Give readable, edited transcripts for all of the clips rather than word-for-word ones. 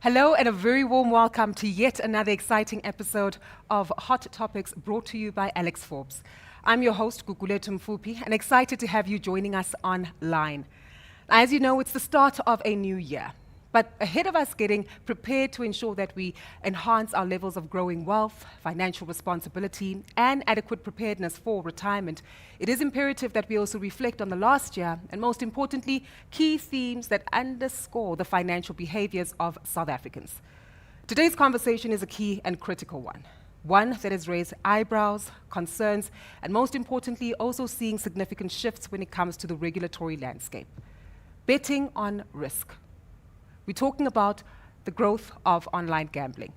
Hello and a very warm welcome to yet another exciting episode of Hot Topics brought to you by Alexforbes. I'm your host, Gugulethu Mfupi, and excited to have you joining us online. As you know, it's the start of a new year. But ahead of us getting prepared to ensure that we enhance our levels of growing wealth, financial responsibility, and adequate preparedness for retirement, it is imperative that we also reflect on the last year and, most importantly, key themes that underscore the financial behaviors of South Africans. Today's conversation is a key and critical one that has raised eyebrows, concerns, and most importantly, also seeing significant shifts when it comes to the regulatory landscape. Betting on risk. We're talking about the growth of online gambling,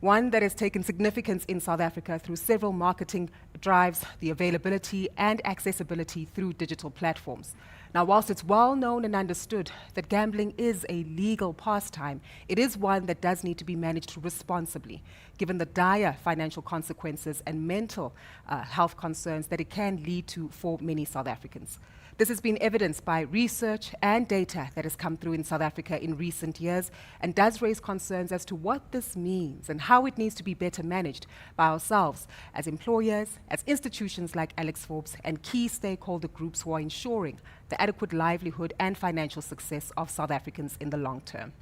one that has taken significance in South Africa through several marketing drives, the availability and accessibility through digital platforms. Now, whilst it's well known and understood that gambling is a legal pastime, it is one that does need to be managed responsibly, given the dire financial consequences and mental health concerns that it can lead to for many South Africans. This has been evidenced by research and data that has come through in South Africa in recent years and does raise concerns as to what this means and how it needs to be better managed by ourselves as employers, as institutions like Alexforbes, and key stakeholder groups who are ensuring the adequate livelihood and financial success of South Africans in the long term.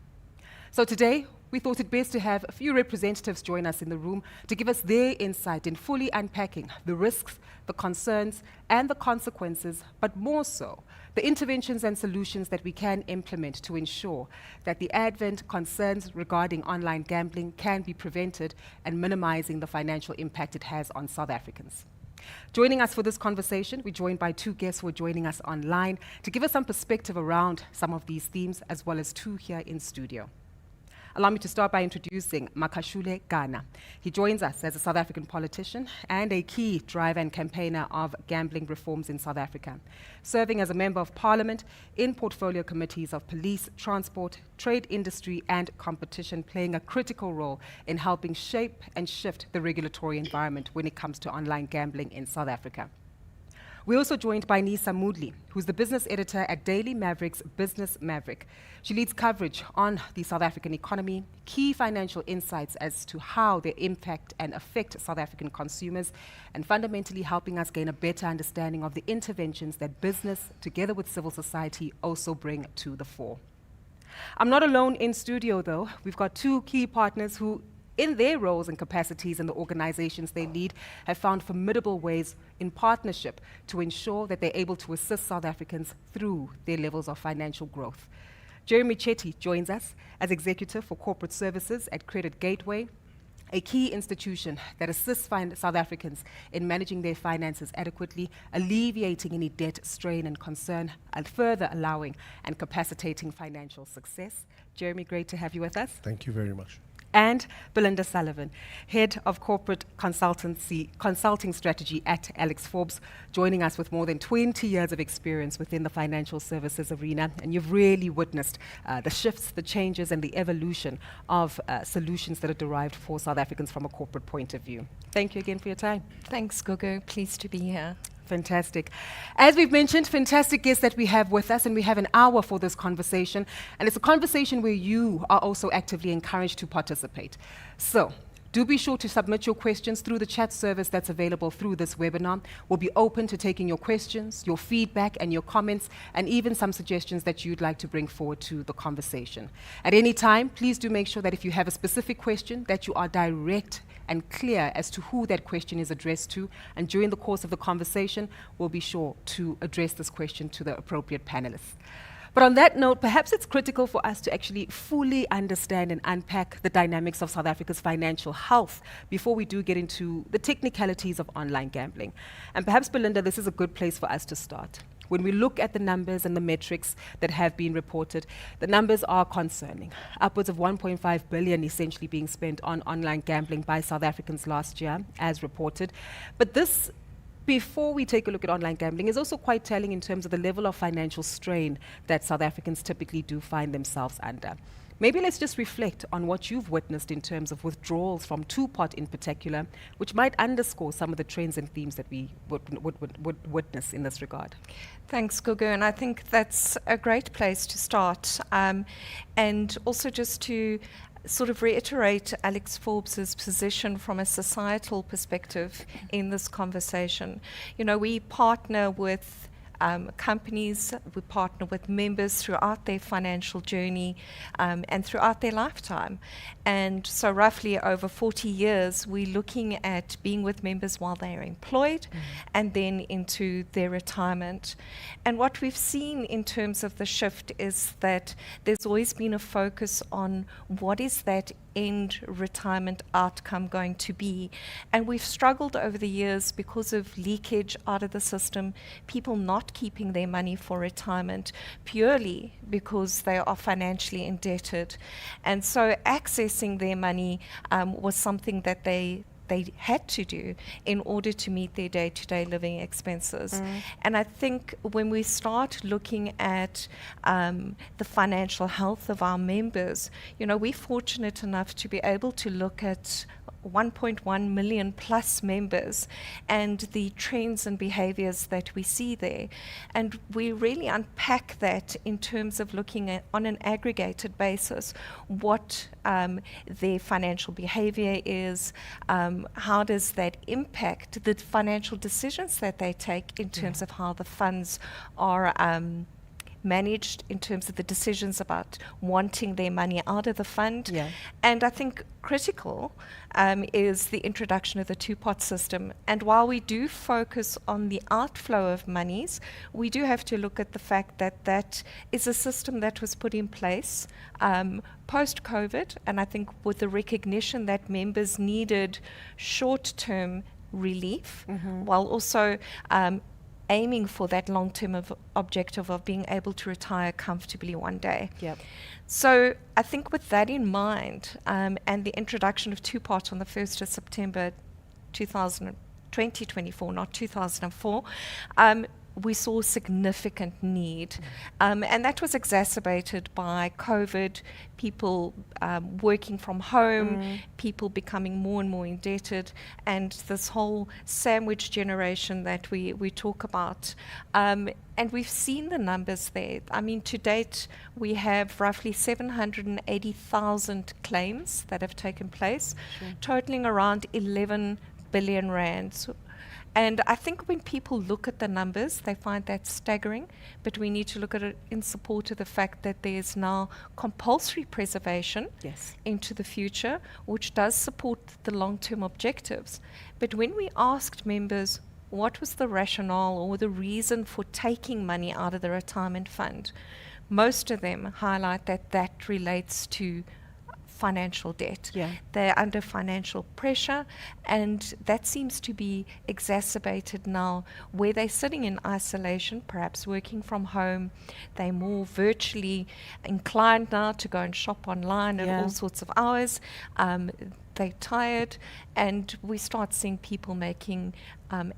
So today, we thought it best to have a few representatives join us in the room to give us their insight in fully unpacking the risks, the concerns, and the consequences, but more so, the interventions and solutions that we can implement to ensure that the advent concerns regarding online gambling can be prevented and minimizing the financial impact it has on South Africans. Joining us for this conversation, we're joined by two guests who are joining us online to give us some perspective around some of these themes, as well as two here in studio. Allow me to start by introducing Makashule Ghana. He joins us as a South African politician and a key driver and campaigner of gambling reforms in South Africa, serving as a member of parliament in portfolio committees of police, transport, trade industry, and competition, playing a critical role in helping shape and shift the regulatory environment when it comes to online gambling in South Africa. We're also joined by Nisa Moodley, who's the business editor at Daily Maverick's Business Maverick. She leads coverage on the South African economy, key financial insights as to how they impact and affect South African consumers, and fundamentally helping us gain a better understanding of the interventions that business, together with civil society, also bring to the fore. I'm not alone in studio, though. We've got two key partners who, in their roles and capacities in the organizations they lead, have found formidable ways in partnership to ensure that they're able to assist South Africans through their levels of financial growth. Jeremy Chetty joins us as Executive for Corporate Services at Credit Gateway, a key institution that assists South Africans in managing their finances adequately, alleviating any debt strain and concern, and further allowing and capacitating financial success. Jeremy, great to have you with us. Thank you very much. And Belinda Sullivan, Head of Corporate Consulting Strategy at Alexforbes, joining us with more than 20 years of experience within the financial services arena. And you've really witnessed the shifts, the changes, and the evolution of solutions that are derived for South Africans from a corporate point of view. Thank you again for your time. Thanks, Gugu. Pleased to be here. Fantastic. As we've mentioned, fantastic guests that we have with us, and we have an hour for this conversation. And it's a conversation where you are also actively encouraged to participate. So, do be sure to submit your questions through the chat service that's available through this webinar. We'll be open to taking your questions, your feedback, and your comments, and even some suggestions that you'd like to bring forward to the conversation. At any time, please do make sure that if you have a specific question, that you are direct and clear as to who that question is addressed to. And during the course of the conversation, we'll be sure to address this question to the appropriate panelists. But on that note, perhaps it's critical for us to actually fully understand and unpack the dynamics of South Africa's financial health before we do get into the technicalities of online gambling. And perhaps, Belinda, this is a good place for us to start. When we look at the numbers and the metrics that have been reported, the numbers are concerning. Upwards of 1.5 billion essentially being spent on online gambling by South Africans last year, as reported. But this, before we take a look at online gambling, is also quite telling in terms of the level of financial strain that South Africans typically do find themselves under. Maybe let's just reflect on what you've witnessed in terms of withdrawals from Two-Pot in particular, which might underscore some of the trends and themes that we would witness in this regard. Thanks, Gugu, and I think that's a great place to start. And also just to sort of reiterate Alexforbes' position from a societal perspective in this conversation. You know, we partner with companies, we partner with members throughout their financial journey and throughout their lifetime. And so roughly over 40 years, we're looking at being with members while they are employed and then into their retirement. And what we've seen in terms of the shift is that there's always been a focus on what is that end retirement outcome going to be. And we've struggled over the years because of leakage out of the system, people not keeping their money for retirement purely because they are financially indebted. And so accessing their money was something that they had to do in order to meet their day-to-day living expenses. And I think when we start looking at the financial health of our members, you know, we're fortunate enough to be able to look at 1.1 million plus members and the trends and behaviors that we see there. And we really unpack that in terms of looking at, on an aggregated basis, what their financial behavior is, how does that impact the financial decisions that they take in terms of how the funds are managed, in terms of the decisions about wanting their money out of the fund. And I think critical is the introduction of the two-pot system. And while we do focus on the outflow of monies, we do have to look at the fact that that is a system that was put in place post-COVID, and I think with the recognition that members needed short-term relief, while also aiming for that long-term objective of being able to retire comfortably one day. So I think with that in mind, and the introduction of two-part on the 1st of September 2024, not 2004, we saw significant need. And that was exacerbated by COVID, people working from home, people becoming more and more indebted, and this whole sandwich generation that we talk about. And we've seen the numbers there. I mean, to date, we have roughly 780,000 claims that have taken place, totaling around 11 billion rands. And I think when people look at the numbers, they find that staggering, but we need to look at it in support of the fact that there's now compulsory preservation into the future, which does support the long-term objectives. But when we asked members what was the rationale or the reason for taking money out of the retirement fund, most of them highlight that that relates to financial debt. They're under financial pressure, and that seems to be exacerbated now where they're sitting in isolation, perhaps working from home. They're more virtually inclined now to go and shop online at all sorts of hours. They're tired, and we start seeing people making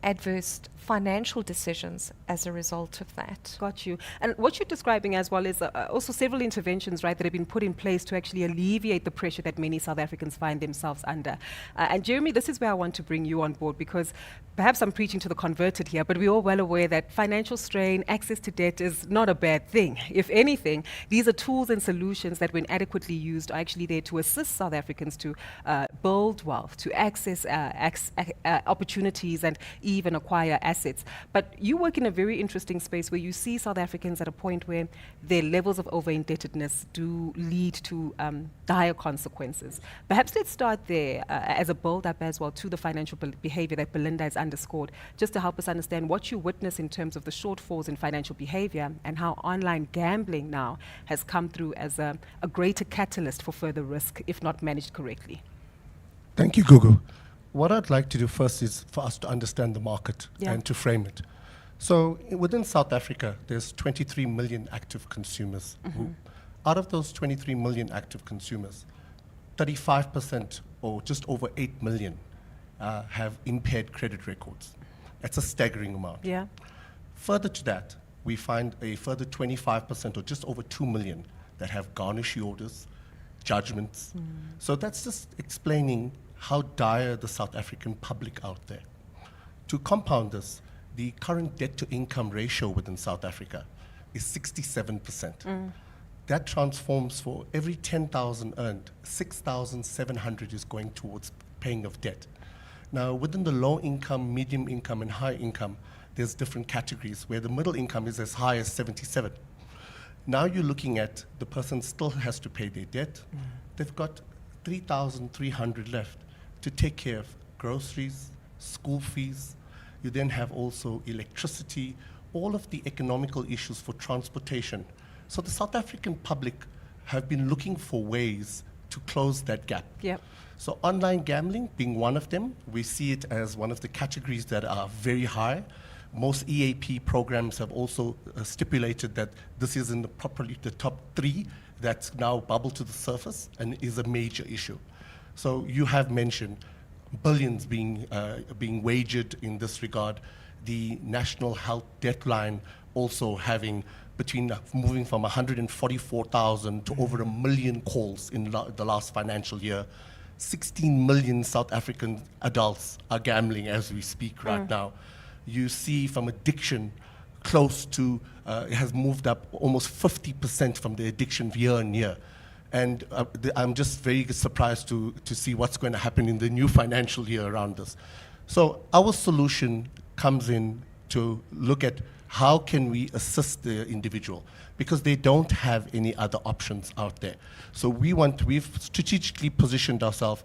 adverse financial decisions as a result of that. Got you. And what you're describing as well is also several interventions, right, that have been put in place to actually alleviate the pressure that many South Africans find themselves under. And Jeremy, this is where I want to bring you on board, because perhaps I'm preaching to the converted here, but we're all well aware that financial strain, access to debt is not a bad thing. If anything, these are tools and solutions that, when adequately used, are actually there to assist South Africans to build wealth, to access opportunities and even acquire assets. But you work in a very interesting space where you see South Africans at a point where their levels of over-indebtedness do lead to dire consequences. Perhaps let's start there as a build-up as well to the financial behavior that Belinda has underscored, just to help us understand what you witness in terms of the shortfalls in financial behavior and how online gambling now has come through as a greater catalyst for further risk if not managed correctly. Thank you, Gugu. What I'd like to do first is for us to understand the market and to frame it. So within South Africa, there's 23 million active consumers. Out of those 23 million active consumers, 35% or just over 8 million have impaired credit records. That's a staggering amount. Further to that, we find a further 25% or just over 2 million that have garnish orders, judgments. So that's just explaining how dire the South African public out there. To compound this, the current debt-to-income ratio within South Africa is 67%. that transforms for every 10,000 earned, 6,700 is going towards paying of debt. Now, within the low income, medium income, and high income, there's different categories where the middle income is as high as 77. Now you're looking at the person still has to pay their debt. They've got 3,300 left to take care of groceries, school fees. You then have also electricity, all of the economical issues for transportation. So the South African public have been looking for ways to close that gap. Yep. So online gambling being one of them, we see it as one of the categories that are very high. Most EAP programs have also stipulated that this is in the top 3 that's now bubbled to the surface and is a major issue. So you have mentioned billions being wagered in this regard. The national health deadline also having moving from 144,000 to over 1 million calls in the last financial year. 16 million South African adults are gambling as we speak right now. You see from addiction close to, it has moved up almost 50% from the addiction year on year. And I'm just very surprised to see what's going to happen in the new financial year around this. So our solution comes in to look at how can we assist the individual, because they don't have any other options out there. So we've strategically positioned ourselves,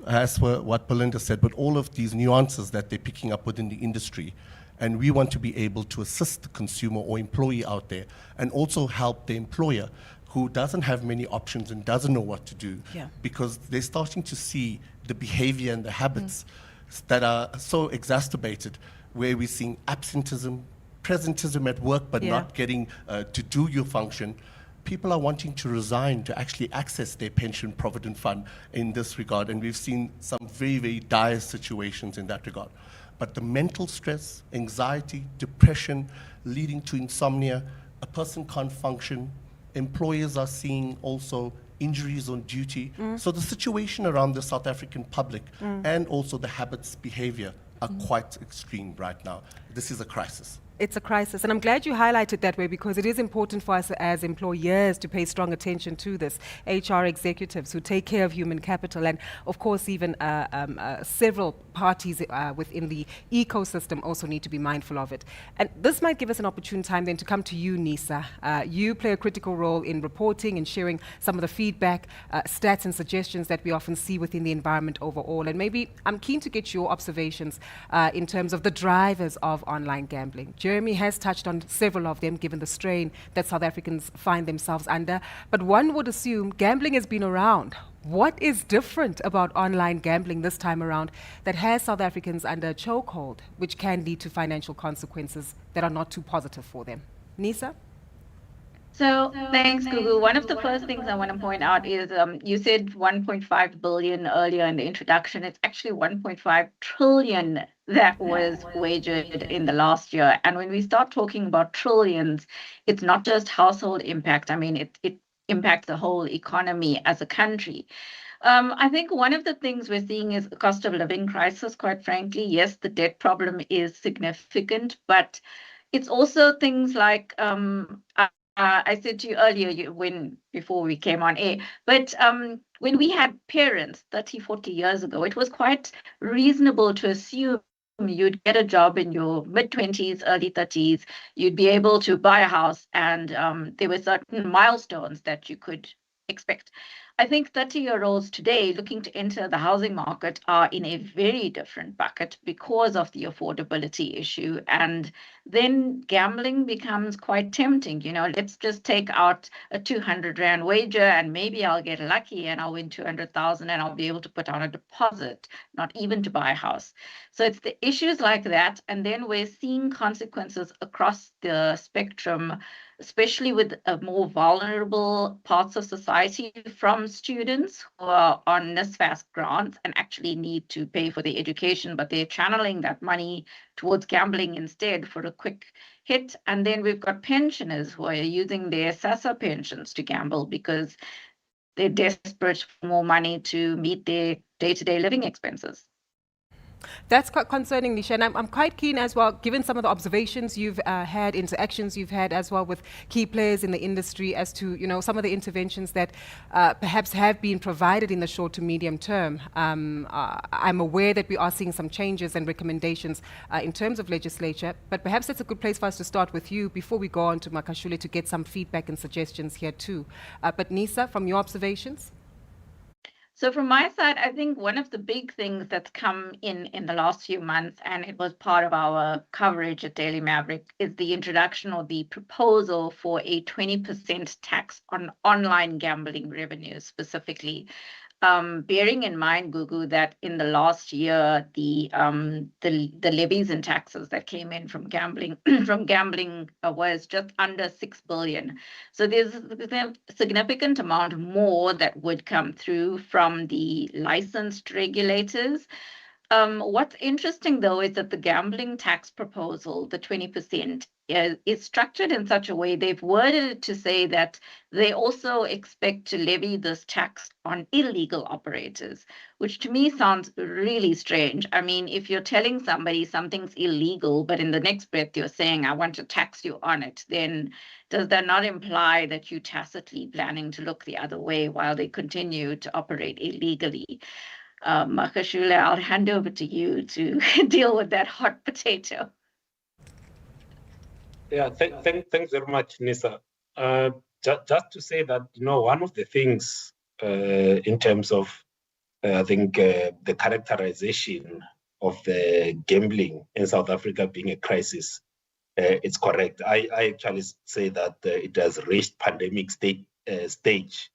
as for what Belinda said, but all of these nuances that they're picking up within the industry. And we want to be able to assist the consumer or employee out there and also help the employer who doesn't have many options and doesn't know what to do, because they're starting to see the behavior and the habits that are so exacerbated, where we're seeing absenteeism, presentism at work, but not getting to do your function. People are wanting to resign to actually access their pension provident fund in this regard, and we've seen some very, very dire situations in that regard. But the mental stress, anxiety, depression, leading to insomnia, a person can't function. Employers are seeing also injuries on duty. So the situation around the South African public and also the habits, behavior are quite extreme right now. This is a crisis. It's a crisis, and I'm glad you highlighted that way, because it is important for us as employers to pay strong attention to this. HR executives who take care of human capital, and of course even several parties within the ecosystem also need to be mindful of it. And this might give us an opportune time then to come to you, Nisa. You play a critical role in reporting and sharing some of the feedback, stats and suggestions that we often see within the environment overall. And maybe I'm keen to get your observations in terms of the drivers of online gambling. Jeremy has touched on several of them, given the strain that South Africans find themselves under. But one would assume gambling has been around. What is different about online gambling this time around that has South Africans under a chokehold, which can lead to financial consequences that are not too positive for them? Nisa? So thanks, Gugu. One of the first things I want to point out is you said 1.5 billion earlier in the introduction. It's actually 1.5 trillion that was wagered in the last year. And when we start talking about trillions, it's not just household impact. I mean, it impacts the whole economy as a country. I think one of the things we're seeing is a cost of living crisis, quite frankly. Yes, the debt problem is significant, but it's also things like I said to you earlier before we came on air, but when we had parents 30, 40 years ago, it was quite reasonable to assume you'd get a job in your mid-20s, early 30s, you'd be able to buy a house, and there were certain milestones that you could expect. I think 30-year-olds today looking to enter the housing market are in a very different bucket because of the affordability issue. And then gambling becomes quite tempting. You know, let's just take out a 200 Rand wager and maybe I'll get lucky and I'll win 200,000 and I'll be able to put down a deposit, not even to buy a house. So it's the issues like that. And then we're seeing consequences across the spectrum, especially with more vulnerable parts of society, from students who are on NSFAS grants and actually need to pay for their education, but they're channeling that money towards gambling instead for a quick hit. And then we've got pensioners who are using their SASSA pensions to gamble because they're desperate for more money to meet their day-to-day living expenses. That's quite concerning, Nisha, and I'm quite keen as well, given some of the observations you've had, interactions you've had as well with key players in the industry, as to some of the interventions that perhaps have been provided in the short to medium term. I'm aware that we are seeing some changes and recommendations in terms of legislature, but perhaps that's a good place for us to start with you before we go on to Makashule to get some feedback and suggestions here too. But Nisa, from your observations? So from my side, I think one of the big things that's come in the last few months, and it was part of our coverage at Daily Maverick, is the introduction or the proposal for a 20% tax on online gambling revenues specifically. Bearing in mind, Gugu, that in the last year, the levies and taxes that came in from gambling was just under 6 billion. So there's a significant amount more that would come through from the licensed regulators. What's interesting, though, is that the gambling tax proposal, the 20%, is structured in such a way, they've worded it to say that they also expect to levy this tax on illegal operators, which to me sounds really strange. I mean, if you're telling somebody something's illegal, but in the next breath you're saying, I want to tax you on it, then does that not imply that you tacitly planning to look the other way while they continue to operate illegally? Makashule, I'll hand over to you to deal with that hot potato. Yeah, thanks very much, Nisa. Just to say that, one of the things in terms of, I think, the characterization of the gambling in South Africa being a crisis, it's correct. I actually say that it has reached pandemic stage.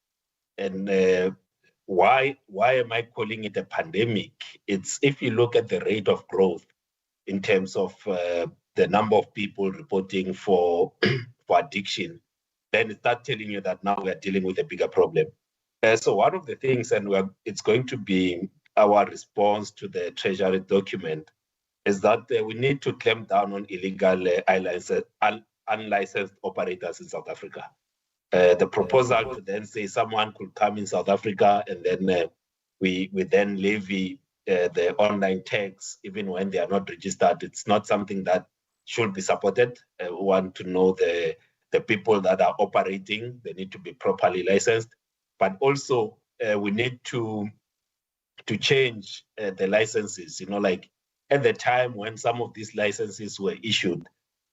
And why am I calling it a pandemic? It's if you look at the rate of growth in terms of the number of people reporting for addiction, then it starts telling you that now we are dealing with a bigger problem. So one of the things, and it's going to be our response to the Treasury document, is that we need to clamp down on illegal unlicensed operators in South Africa. The proposal to then say someone could come in South Africa and then we then levy the online tax even when they are not registered. It's not something that should be supported. We want to know the people that are operating. They need to be properly licensed, but also we need to change the licenses. Like at the time when some of these licenses were issued,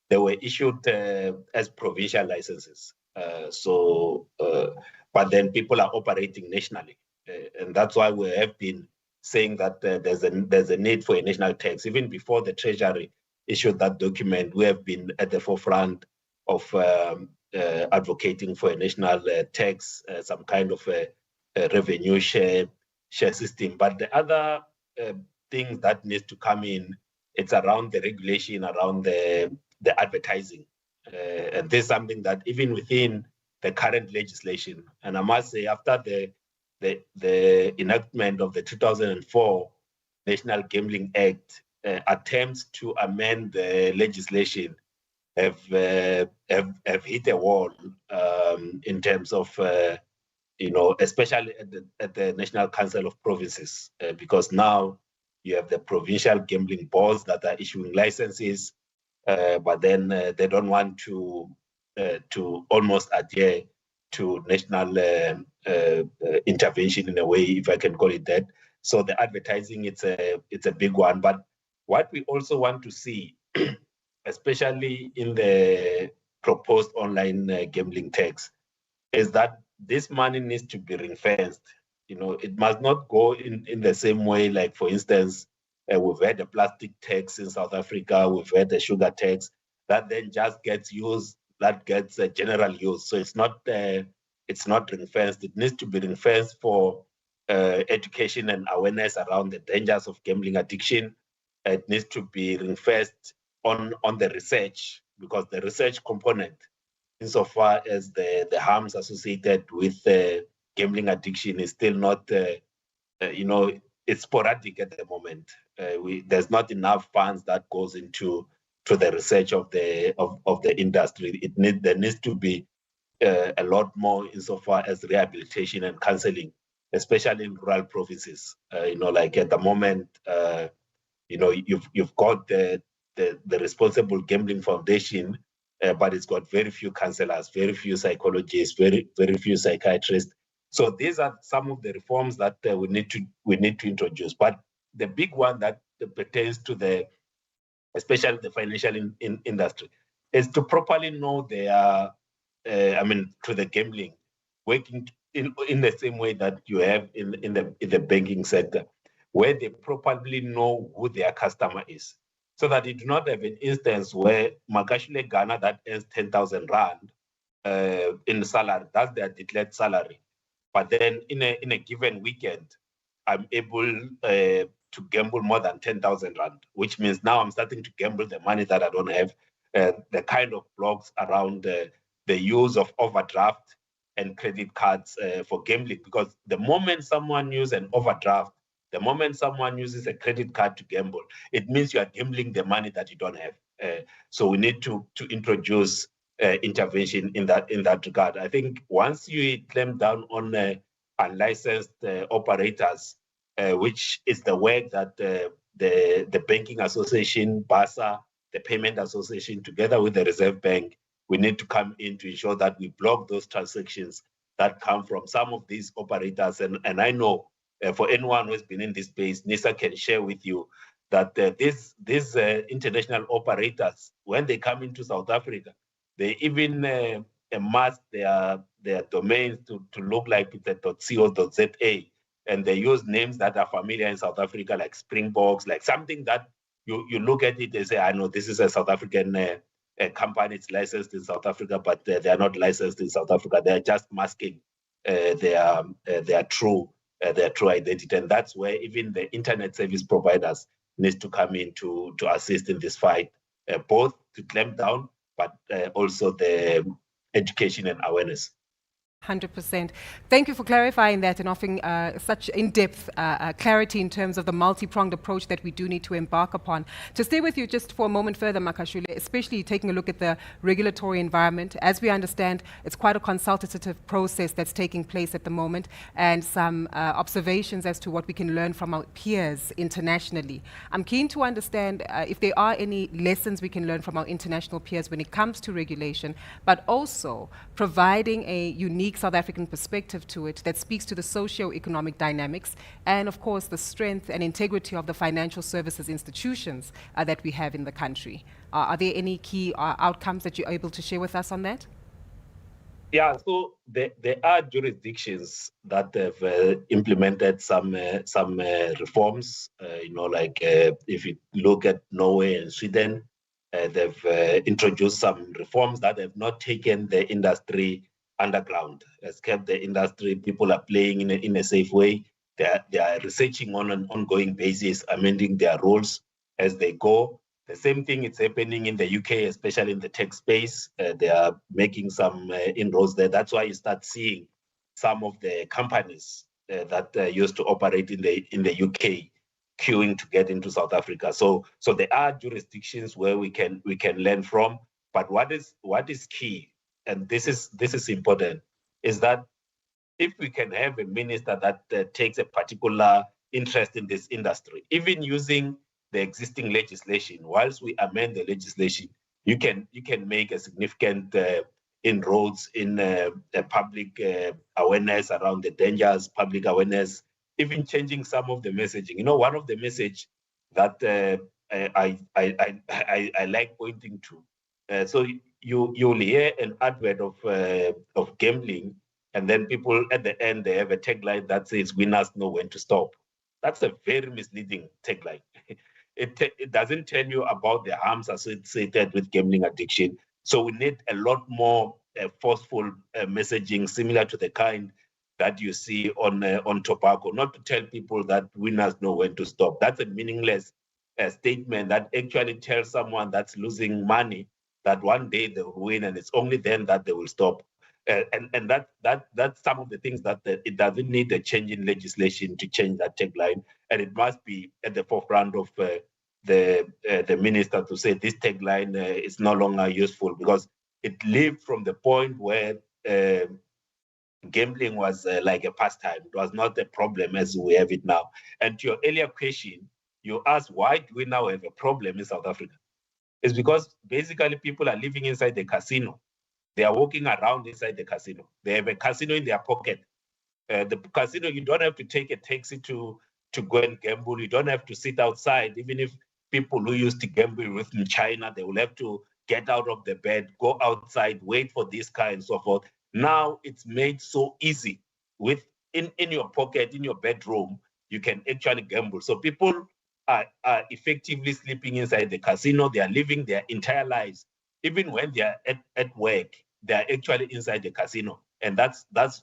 they were issued as provincial licenses. But then people are operating nationally, and that's why we have been saying that there's a need for a national tax. Even before the Treasury issued that document, we have been at the forefront of advocating for a national tax, some kind of a revenue share system. But the other thing that needs to come in, it's around the regulation, around the advertising. And this is something that even within the current legislation, and I must say after the enactment of the 2004 National Gambling Act, attempts to amend the legislation have hit a wall in terms of, especially at the National Council of Provinces, because now you have the provincial gambling boards that are issuing licenses, but then they don't want to almost adhere to national intervention in a way, if I can call it that. So the advertising, it's a big one. But what we also want to see, especially in the proposed online gambling tax, is that this money needs to be ring-fenced. It must not go in the same way. Like, for instance, we've had a plastic tax in South Africa, we've had a sugar tax that then just gets used, that gets a general use. So it's not ring-fenced. It needs to be ring-fenced for education and awareness around the dangers of gambling addiction. It needs to be ring-fenced on the research, because the research component, insofar as the harms associated with gambling addiction, is still not, it's sporadic at the moment. There's not enough funds that goes into the research of the industry. There needs to be a lot more insofar as rehabilitation and counseling, especially in rural provinces. Like at the moment, you've got the Responsible Gambling Foundation, but it's got very few counselors, very few psychologists, very few psychiatrists. So these are some of the reforms that we need to introduce. But the big one that pertains to especially the financial industry, is to properly know to the gambling, working in the same way that you have in the banking sector, where they properly know who their customer is, so that you do not have an instance where Makashule Ghana that earns 10,000 rand in salary, that's their declared salary, but then in a given weekend, I'm able to gamble more than 10,000 rand, which means now I'm starting to gamble the money that I don't have. The kind of blocks around the use of overdraft and credit cards for gambling, because the moment someone uses an overdraft, the moment someone uses a credit card to gamble, it means you are gambling the money that you don't have. So we need to introduce intervention in that regard. I think once you clamp down on unlicensed operators, which is the work that the Banking Association, BASA, the Payment Association, together with the Reserve Bank, we need to come in to ensure that we block those transactions that come from some of these operators. And I know for anyone who has been in this space, NISA can share with you that these international operators, when they come into South Africa, they even mask their domains to look like it's a .co.za, and they use names that are familiar in South Africa, like Springboks, like something that you look at it and say, I know this is a South African company, it's licensed in South Africa, but they are not licensed in South Africa. They are just masking their true identity, and that's where even the internet service providers needs to come in to assist in this fight, both to clamp down, but also the education and awareness. 100%. Thank you for clarifying that and offering such in-depth clarity in terms of the multi-pronged approach that we do need to embark upon. To stay with you just for a moment further, Makashule, especially taking a look at the regulatory environment. As we understand, it's quite a consultative process that's taking place at the moment, and some observations as to what we can learn from our peers internationally. I'm keen to understand if there are any lessons we can learn from our international peers when it comes to regulation, but also providing a unique South African perspective to it that speaks to the socio-economic dynamics and, of course, the strength and integrity of the financial services institutions that we have in the country. Are there any key outcomes that you're able to share with us on that? Yeah, so there are jurisdictions that have implemented some reforms. If you look at Norway and Sweden, they've introduced some reforms that have not taken the industry underground, has kept the industry, people are playing in a safe way. They are researching on an ongoing basis, amending their rules as they go. The same thing is happening in the UK, especially in the tech space. They are making some inroads there. That's why you start seeing some of the companies that used to operate in the UK queuing to get into South Africa. So there are jurisdictions where we can learn from. But what is key, and this is important, is that if we can have a minister that takes a particular interest in this industry, even using the existing legislation, whilst we amend the legislation, you can make a significant inroads in public awareness around the dangers, public awareness, even changing some of the messaging. You know, one of the message that I like pointing to. So you'll hear an advert of gambling, and then people at the end they have a tagline that says "Winners know when to stop." That's a very misleading tagline. It doesn't tell you about the harms associated with gambling addiction. So we need a lot more forceful messaging, similar to the kind that you see on tobacco, not to tell people that winners know when to stop. That's a meaningless statement that actually tells someone that's losing money that one day they will win, and it's only then that they will stop. And that's some of the things that it doesn't need a change in legislation to change that tagline, and it must be at the forefront of the minister to say this tagline is no longer useful, because it lived from the point where gambling was like a pastime. It was not a problem as we have it now. And to your earlier question, you ask, why do we now have a problem in South Africa? It's because basically people are living inside the casino. They are walking around inside the casino. They have a casino in their pocket. The casino, you don't have to take a taxi to go and gamble. You don't have to sit outside. Even if people who used to gamble with in China, they will have to get out of the bed, go outside, wait for this car and so forth. Now it's made so easy. With in your pocket, in your bedroom, you can actually gamble. So people are effectively sleeping inside the casino. They are living their entire lives. Even when they are at work, they are actually inside the casino. And that's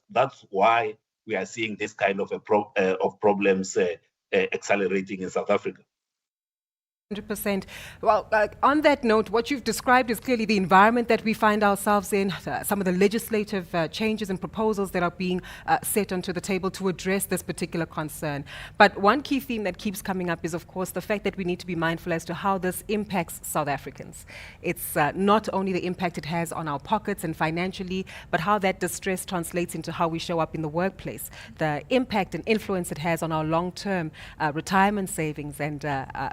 why we are seeing this kind of problems accelerating in South Africa. 100%. Well, on that note, what you've described is clearly the environment that we find ourselves in, some of the legislative changes and proposals that are being set onto the table to address this particular concern. But one key theme that keeps coming up is, of course, the fact that we need to be mindful as to how this impacts South Africans. It's not only the impact it has on our pockets and financially, but how that distress translates into how we show up in the workplace, the impact and influence it has on our long-term retirement savings and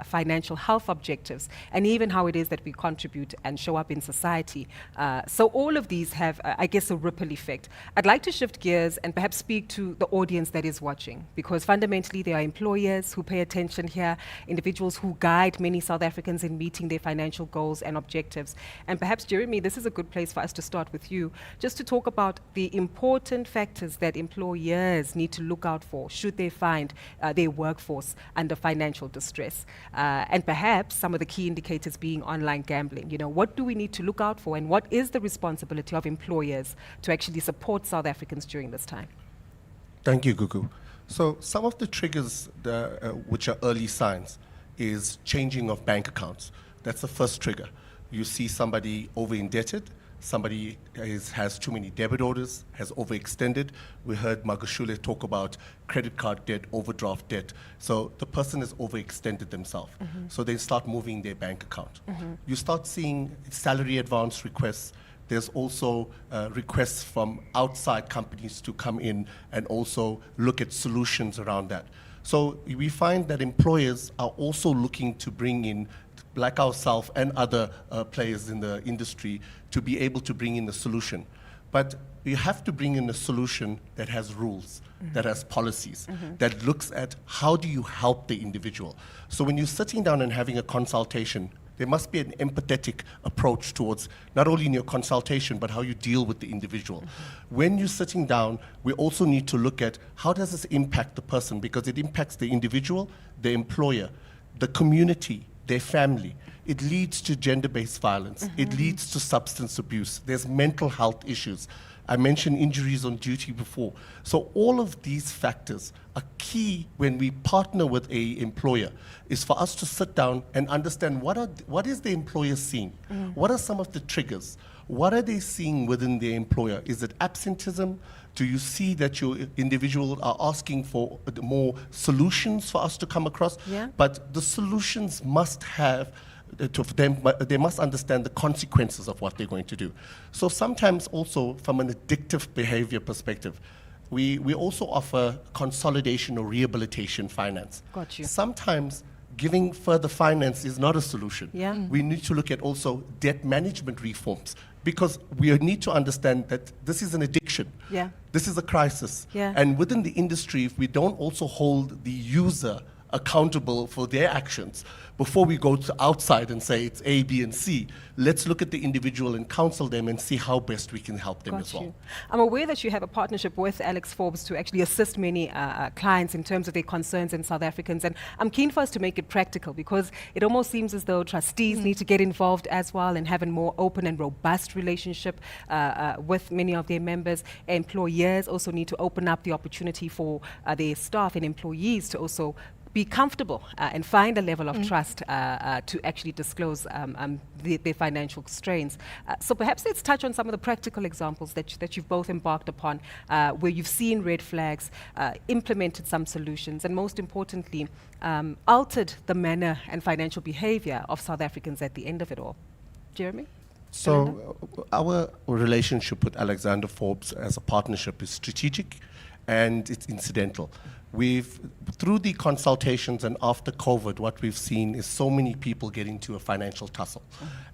financial health objectives, and even how it is that we contribute and show up in society. So all of these have, I guess, a ripple effect. I'd like to shift gears and perhaps speak to the audience that is watching, because fundamentally there are employers who pay attention here, individuals who guide many South Africans in meeting their financial goals and objectives. And perhaps, Jeremy, this is a good place for us to start with you, just to talk about the important factors that employers need to look out for should they find their workforce under financial distress. And perhaps some of the key indicators being online gambling. You know, what do we need to look out for, and what is the responsibility of employers to actually support South Africans during this time? Thank you, Gugu. So some of the triggers which are early signs is changing of bank accounts. That's the first trigger. You see somebody over-indebted, somebody has too many debit orders, has overextended. We heard Magashule talk about credit card debt, overdraft debt. So the person has overextended themselves. So they start moving their bank account. You start seeing salary advance requests. There's also requests from outside companies to come in and also look at solutions around that. So we find that employers are also looking to bring in, like ourselves and other players in the industry, to be able to bring in a solution. But you have to bring in a solution that has rules, that has policies, that looks at how do you help the individual. So when you're sitting down and having a consultation, there must be an empathetic approach towards not only in your consultation, but how you deal with the individual. When you're sitting down, we also need to look at how does this impact the person, because it impacts the individual, the employer, the community, their family. It leads to gender-based violence. It leads to substance abuse. There's mental health issues. I mentioned injuries on duty before. So all of these factors are key when we partner with an employer, is for us to sit down and understand what is the employer seeing? What are some of the triggers? What are they seeing within their employer? Is it absenteeism? Do you see that your individual are asking for more solutions for us to come across? Yeah. But the solutions must have but they must understand the consequences of what they're going to do. So sometimes also from an addictive behavior perspective, we also offer consolidation or rehabilitation finance. Got you. Sometimes giving further finance is not a solution. Yeah. We need to look at also debt management reforms, because we need to understand that this is an addiction. Yeah. This is a crisis. Yeah. And within the industry, if we don't also hold the user accountable for their actions, before we go to outside and say it's A, B, and C, let's look at the individual and counsel them and see how best we can help them as well. I'm aware that you have a partnership with Alexforbes to actually assist many clients in terms of their concerns in South Africans, and I'm keen for us to make it practical, because it almost seems as though trustees need to get involved as well and have a more open and robust relationship with many of their members. Employers also need to open up the opportunity for their staff and employees to also be comfortable and find a level of trust to actually disclose their financial strains. So perhaps let's touch on some of the practical examples that you've both embarked upon, where you've seen red flags, implemented some solutions, and most importantly, altered the manner and financial behavior of South Africans at the end of it all. Jeremy? So our relationship with Alexander Forbes as a partnership is strategic, and it's incidental. Through the consultations and after COVID, what we've seen is so many people get into a financial tussle.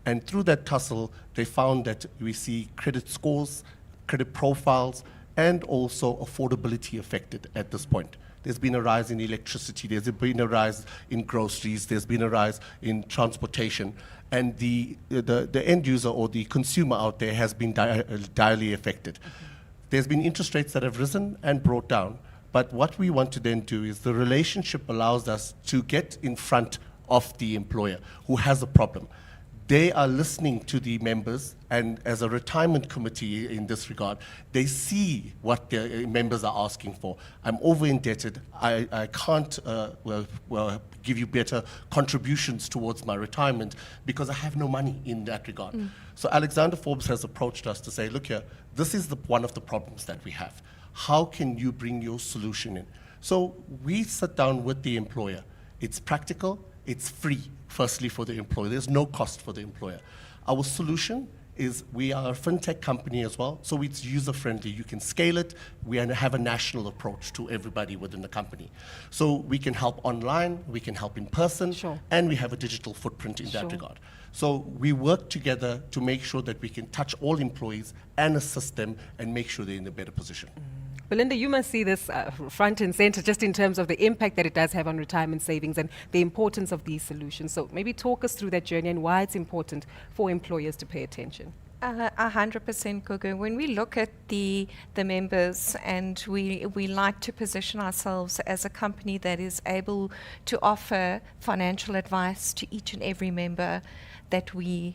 And through that tussle, they found that we see credit scores, credit profiles, and also affordability affected at this point. There's been a rise in electricity, there's been a rise in groceries, there's been a rise in transportation, and the end user or the consumer out there has been direly affected. There's been interest rates that have risen and brought down, but what we want to then do is the relationship allows us to get in front of the employer who has a problem. They are listening to the members, and as a retirement committee in this regard, they see what their members are asking for. I'm over indebted. I can't give you better contributions towards my retirement because I have no money in that regard. So Alexander Forbes has approached us to say, look here, this is one of the problems that we have. How can you bring your solution in? So we sit down with the employer. It's practical. It's free, firstly, for the employer. There's no cost for the employer. Our solution is we are a fintech company as well, so it's user-friendly. You can scale it. We have a national approach to everybody within the company. So we can help online, we can help in person, and we have a digital footprint in that regard. So we work together to make sure that we can touch all employees and assist them and make sure they're in a better position. Belinda, you must see this front and center just in terms of the impact that it does have on retirement savings and the importance of these solutions. So maybe talk us through that journey and why it's important for employers to pay attention. 100%, Gugu. When we look at the members, and we like to position ourselves as a company that is able to offer financial advice to each and every member that we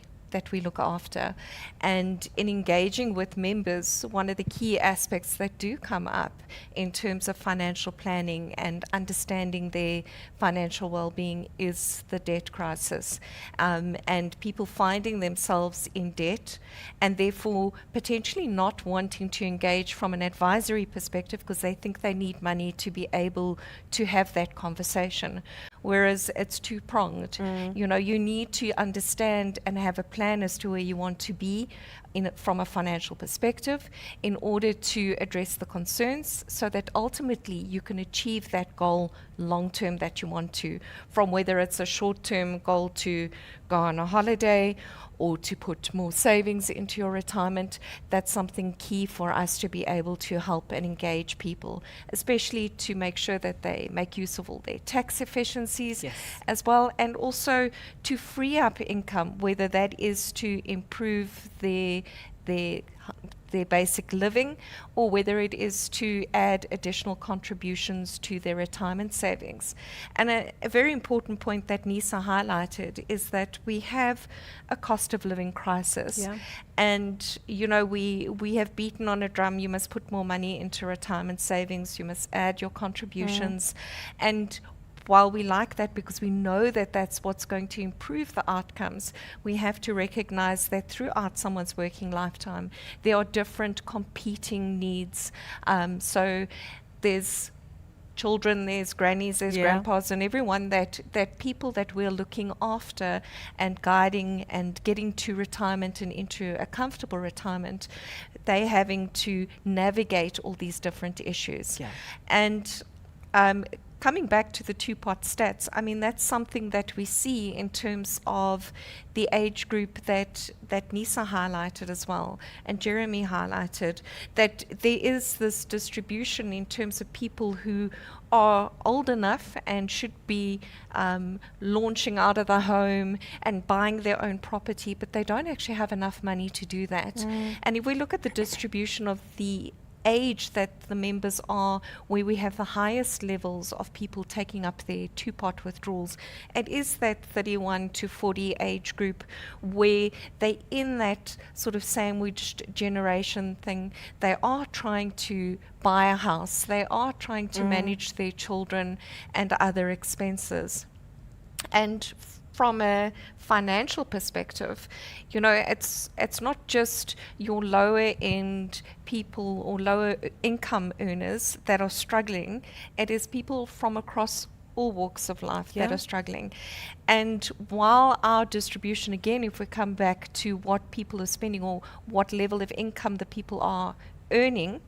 look after. And in engaging with members, one of the key aspects that do come up in terms of financial planning and understanding their financial well-being is the debt crisis, and people finding themselves in debt and therefore potentially not wanting to engage from an advisory perspective because they think they need money to be able to have that conversation. Whereas it's two-pronged. You know, you need to understand and have a plan as to where you want to be from a financial perspective in order to address the concerns so that ultimately you can achieve that goal long-term that you want to, from whether it's a short-term goal to go on a holiday or to put more savings into your retirement. That's something key for us to be able to help and engage people, especially to make sure that they make use of all their tax efficiencies as well, and also to free up income, whether that is to improve their basic living or whether it is to add additional contributions to their retirement savings. And a very important point that Nisa highlighted is that we have a cost of living crisis. And, you know, we have beaten on a drum, you must put more money into retirement savings, you must add your contributions. And while we like that because we know that that's what's going to improve the outcomes, we have to recognize that throughout someone's working lifetime, there are different competing needs. So there's children, there's grannies, there's grandpas, and everyone that people that we're looking after and guiding and getting to retirement and into a comfortable retirement, they having to navigate all these different issues. And coming back to the two-part stats, I mean, that's something that we see in terms of the age group that Nisa highlighted as well, and Jeremy highlighted, that there is this distribution in terms of people who are old enough and should be launching out of the home and buying their own property, but they don't actually have enough money to do that. And if we look at the distribution of the age that the members are, where we have the highest levels of people taking up their two-part withdrawals, it is that 31 to 40 age group where they in that sort of sandwiched generation thing. They are trying to buy a house, they are trying to manage their children and other expenses. And from a financial perspective, you know, it's not just your lower end people or lower income earners that are struggling. It is people from across all walks of life that are struggling. And while our distribution, again, if we come back to what people are spending or what level of income the people are earning,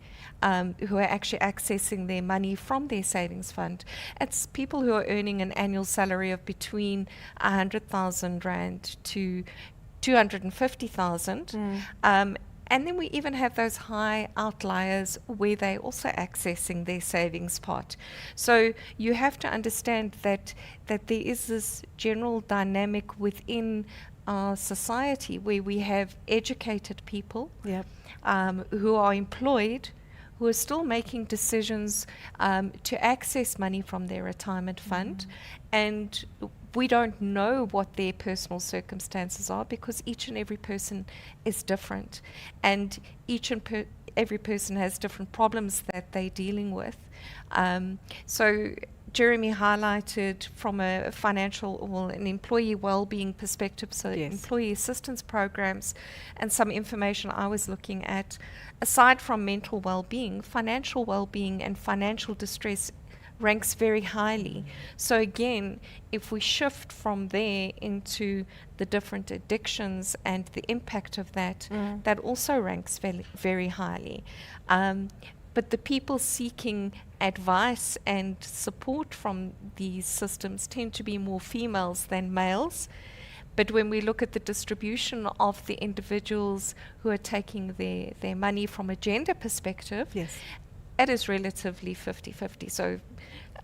who are actually accessing their money from their savings fund. It's people who are earning an annual salary of between 100,000 Rand to 250,000. And then we even have those high outliers where they're also accessing their savings pot. So you have to understand that there is this general dynamic within our society where we have educated people who are employed, who are still making decisions to access money from their retirement fund. And we don't know what their personal circumstances are because each and every person is different. And each and every person has different problems that they're dealing with. So Jeremy highlighted from a financial or an employee well-being perspective, so employee assistance programs and some information I was looking at. Aside from mental well-being, financial well-being and financial distress ranks very highly. So again, if we shift from there into the different addictions and the impact of that, that also ranks very, very highly. But the people seeking advice and support from these systems tend to be more females than males. But when we look at the distribution of the individuals who are taking their money from a gender perspective, it is relatively 50-50. So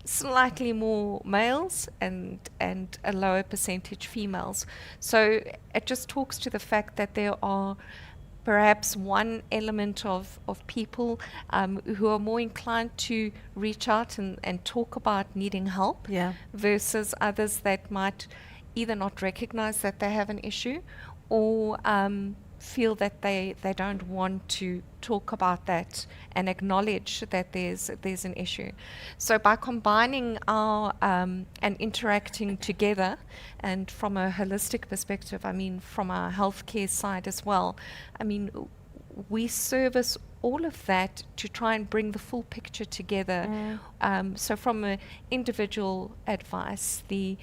slightly more males and a lower percentage females. So it just talks to the fact that there are perhaps one element of people who are more inclined to reach out and talk about needing help versus others that might either not recognize that they have an issue or feel that they don't want to talk about that and acknowledge that there's an issue. So by combining our and interacting together, and from a holistic perspective, I mean from our healthcare side as well, I mean we service all of that to try and bring the full picture together. So from an individual advice, the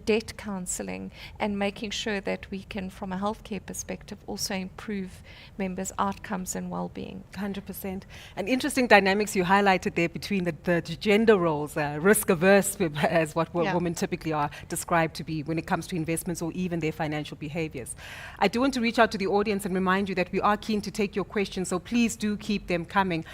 debt counselling, and making sure that we can, from a healthcare perspective, also improve members' outcomes and well-being. 100%. And interesting dynamics you highlighted there between the gender roles, risk-averse as what women typically are described to be when it comes to investments or even their financial behaviors. I do want to reach out to the audience and remind you that we are keen to take your questions, so please do keep them coming.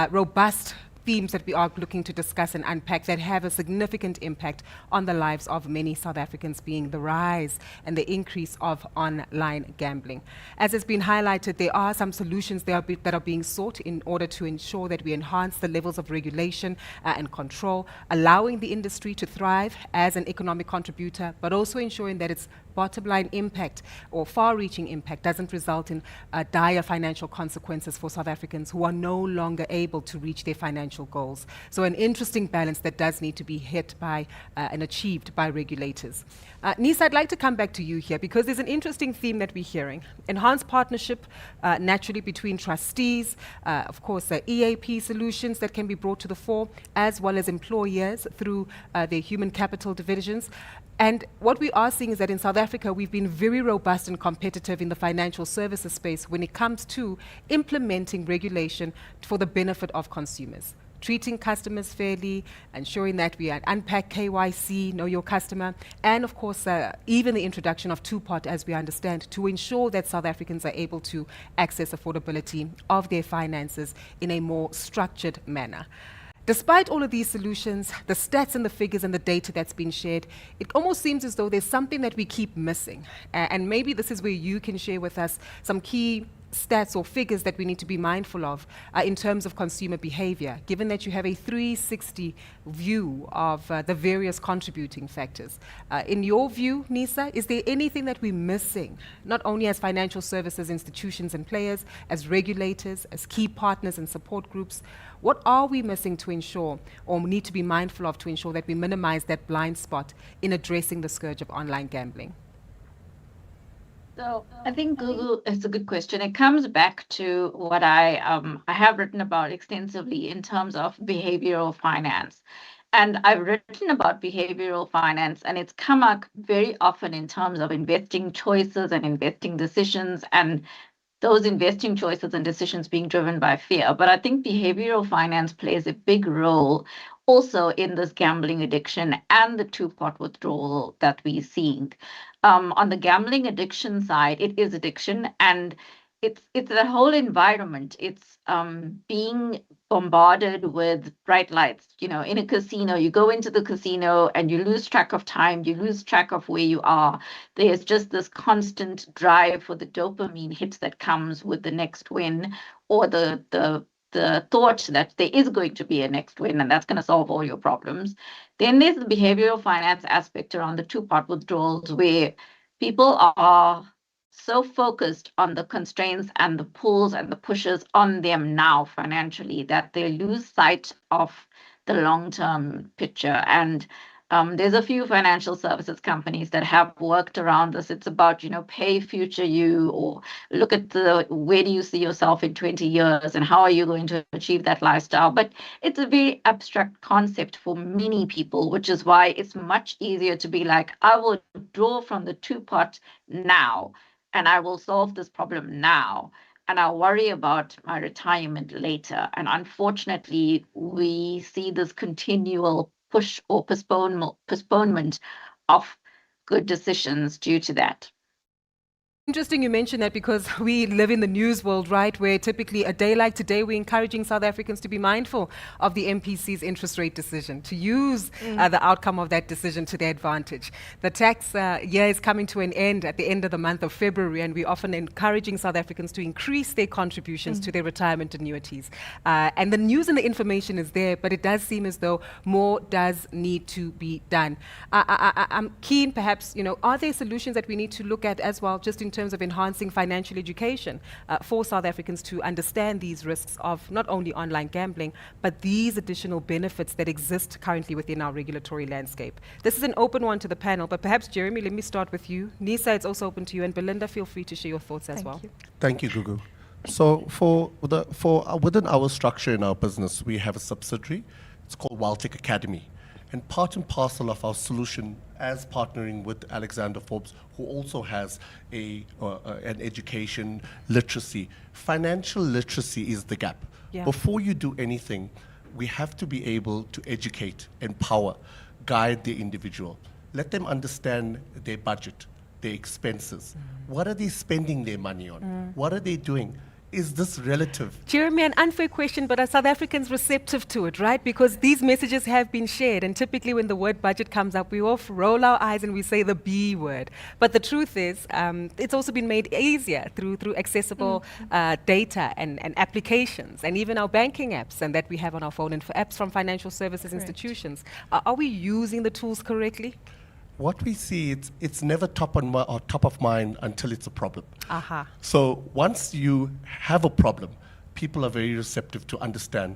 Robust themes that we are looking to discuss and unpack that have a significant impact on the lives of many South Africans, being the rise and the increase of online gambling. As has been highlighted, there are some solutions that are being sought in order to ensure that we enhance the levels of regulation and control, allowing the industry to thrive as an economic contributor, but also ensuring that its bottom line impact or far-reaching impact doesn't result in dire financial consequences for South Africans who are no longer able to reach their financial goals. So an interesting balance that does need to be hit by and achieved by regulators. Nisa, I'd like to come back to you here because there's an interesting theme that we're hearing. Enhanced partnership naturally between trustees, of course EAP solutions that can be brought to the fore, as well as employers through their human capital divisions. And what we are seeing is that in South Africa, we've been very robust and competitive in the financial services space when it comes to implementing regulation for the benefit of consumers, treating customers fairly, ensuring that we unpack KYC, know your customer, and of course, even the introduction of two-pot, as we understand, to ensure that South Africans are able to access affordability of their finances in a more structured manner. Despite all of these solutions, the stats and the figures and the data that's been shared, it almost seems as though there's something that we keep missing. And maybe this is where you can share with us some key stats or figures that we need to be mindful of in terms of consumer behavior, given that you have a 360 view of the various contributing factors. In your view, Nisa, is there anything that we're missing, not only as financial services institutions and players, as regulators, as key partners and support groups? What are we missing to ensure or need to be mindful of to ensure that we minimize that blind spot in addressing the scourge of online gambling? So I think Google is a good question. It comes back to what I have written about extensively in terms of behavioral finance. And I've written about behavioral finance, and it's come up very often in terms of investing choices and investing decisions and those investing choices and decisions being driven by fear. But I think behavioral finance plays a big role also in this gambling addiction and the two-pot withdrawal that we're seeing. On the gambling addiction side, it is addiction, and it's the whole environment. It's being bombarded with bright lights. You know, in a casino, you go into the casino and you lose track of time, you lose track of where you are. There's just this constant drive for the dopamine hits that comes with the next win, or the thought that there is going to be a next win and that's going to solve all your problems. Then there's the behavioral finance aspect around the two-pot withdrawals, where people are so focused on the constraints and the pulls and the pushes on them now financially that they lose sight of the long-term picture. And there's a few financial services companies that have worked around this. It's about, pay future you, or look at where do you see yourself in 20 years and how are you going to achieve that lifestyle? But it's a very abstract concept for many people, which is why it's much easier to be like, I will draw from the two-pot now, and I will solve this problem now, and I'll worry about my retirement later. And unfortunately, we see this continual push or postponement of good decisions due to that. Interesting you mentioned that, because we live in the news world, right, where typically a day like today we're encouraging South Africans to be mindful of the MPC's interest rate decision, to use the outcome of that decision to their advantage. The tax year is coming to an end at the end of the month of February, and we're often encouraging South Africans to increase their contributions to their retirement annuities. And the news and the information is there, but it does seem as though more does need to be done. I'm keen, perhaps, are there solutions that we need to look at as well, just in terms of enhancing financial education for South Africans to understand these risks of not only online gambling, but these additional benefits that exist currently within our regulatory landscape? This is an open one to the panel, but perhaps, Jeremy, let me start with you. Nisa, it's also open to you, and Belinda, feel free to share your thoughts as well. Thank you, Gugu. So within our structure in our business, we have a subsidiary. It's called Welltech Academy. And part and parcel of our solution, as partnering with Alexforbes, who also has an education literacy. Financial literacy is the gap. Yeah. Before you do anything, we have to be able to educate, empower, guide the individual. Let them understand their budget, their expenses. What are they spending their money on? What are they doing? Is this relative? Jeremy, an unfair question, but are South Africans receptive to it, right? Because these messages have been shared, and typically when the word budget comes up, we all roll our eyes and we say the B word. But the truth is, it's also been made easier through accessible data and applications, and even our banking apps, and that we have on our phone, and for apps from financial services institutions. Are we using the tools correctly? What we see, it's never top of mind until it's a problem. Aha. So once you have a problem, people are very receptive to understand.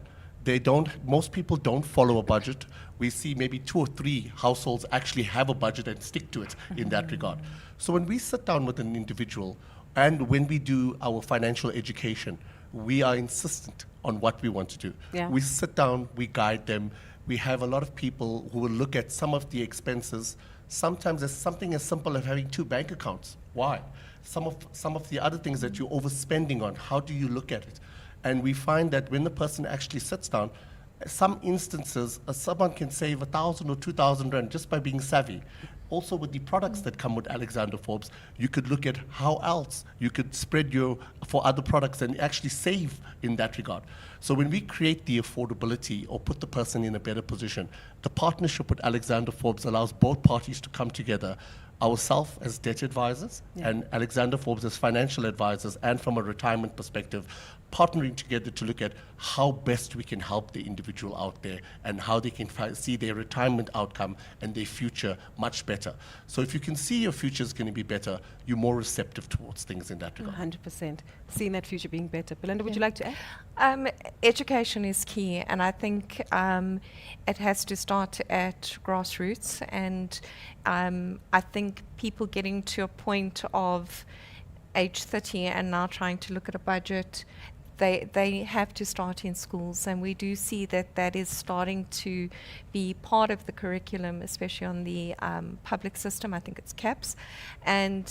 Most people don't follow a budget. We see maybe 2 or 3 households actually have a budget and stick to it in that regard. So when we sit down with an individual, and when we do our financial education, we are insistent on what we want to do. Yeah. We sit down, we guide them. We have a lot of people who will look at some of the expenses. Sometimes it's something as simple as having 2 bank accounts. Why? Some of the other things that you're overspending on, how do you look at it? And we find that when the person actually sits down, some instances, someone can save 1,000 or 2,000 rand just by being savvy. Also, with the products that come with Alexforbes, you could look at how else you could spread for other products and actually save in that regard. So when we create the affordability or put the person in a better position, the partnership with Alexforbes allows both parties to come together, ourselves as debt advisors and Alexforbes as financial advisors, and from a retirement perspective, partnering together to look at how best we can help the individual out there and how they can see their retirement outcome and their future much better. So if you can see your future is going to be better, you're more receptive towards things in that regard. 100%. Seeing that future being better. Belinda, would you like to add? Education is key, and I think it has to start at grassroots. And I think people getting to a point of age 30 and now trying to look at a budget, they have to start in schools, and we do see that is starting to be part of the curriculum, especially on the public system. I think it's CAPS, and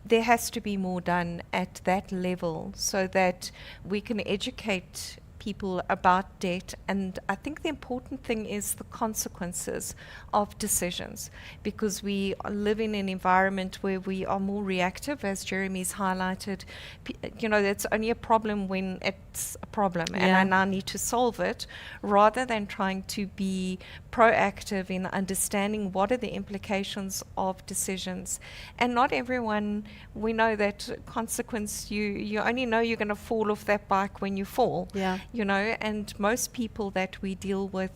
there has to be more done at that level so that we can educate people about debt. And I think the important thing is the consequences of decisions, because we live in an environment where we are more reactive, as Jeremy's highlighted. It's only a problem when it's a problem and I now need to solve it, rather than trying to be proactive in understanding what are the implications of decisions. And not everyone, we know that consequence, you only know you're going to fall off that bike when you fall. And most people that we deal with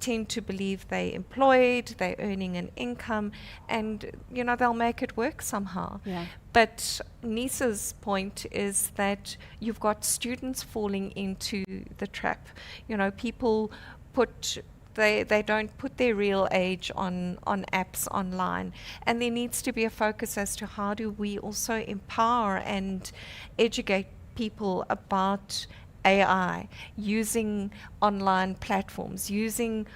tend to believe they're employed, they're earning an income, and they'll make it work somehow. But Nisa's point is that you've got students falling into the trap. People they don't put their real age on apps online. And there needs to be a focus as to how do we also empower and educate people about AI, using online platforms, using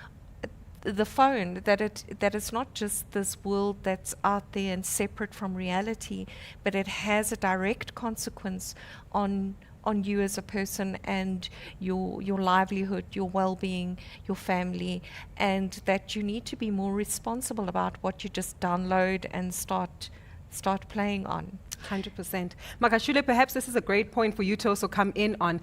the phone, that it's not just this world that's out there and separate from reality, but it has a direct consequence on you as a person and your livelihood, your well-being, your family, and that you need to be more responsible about what you just download and start playing on. 100%. Makashule, perhaps this is a great point for you to also come in on.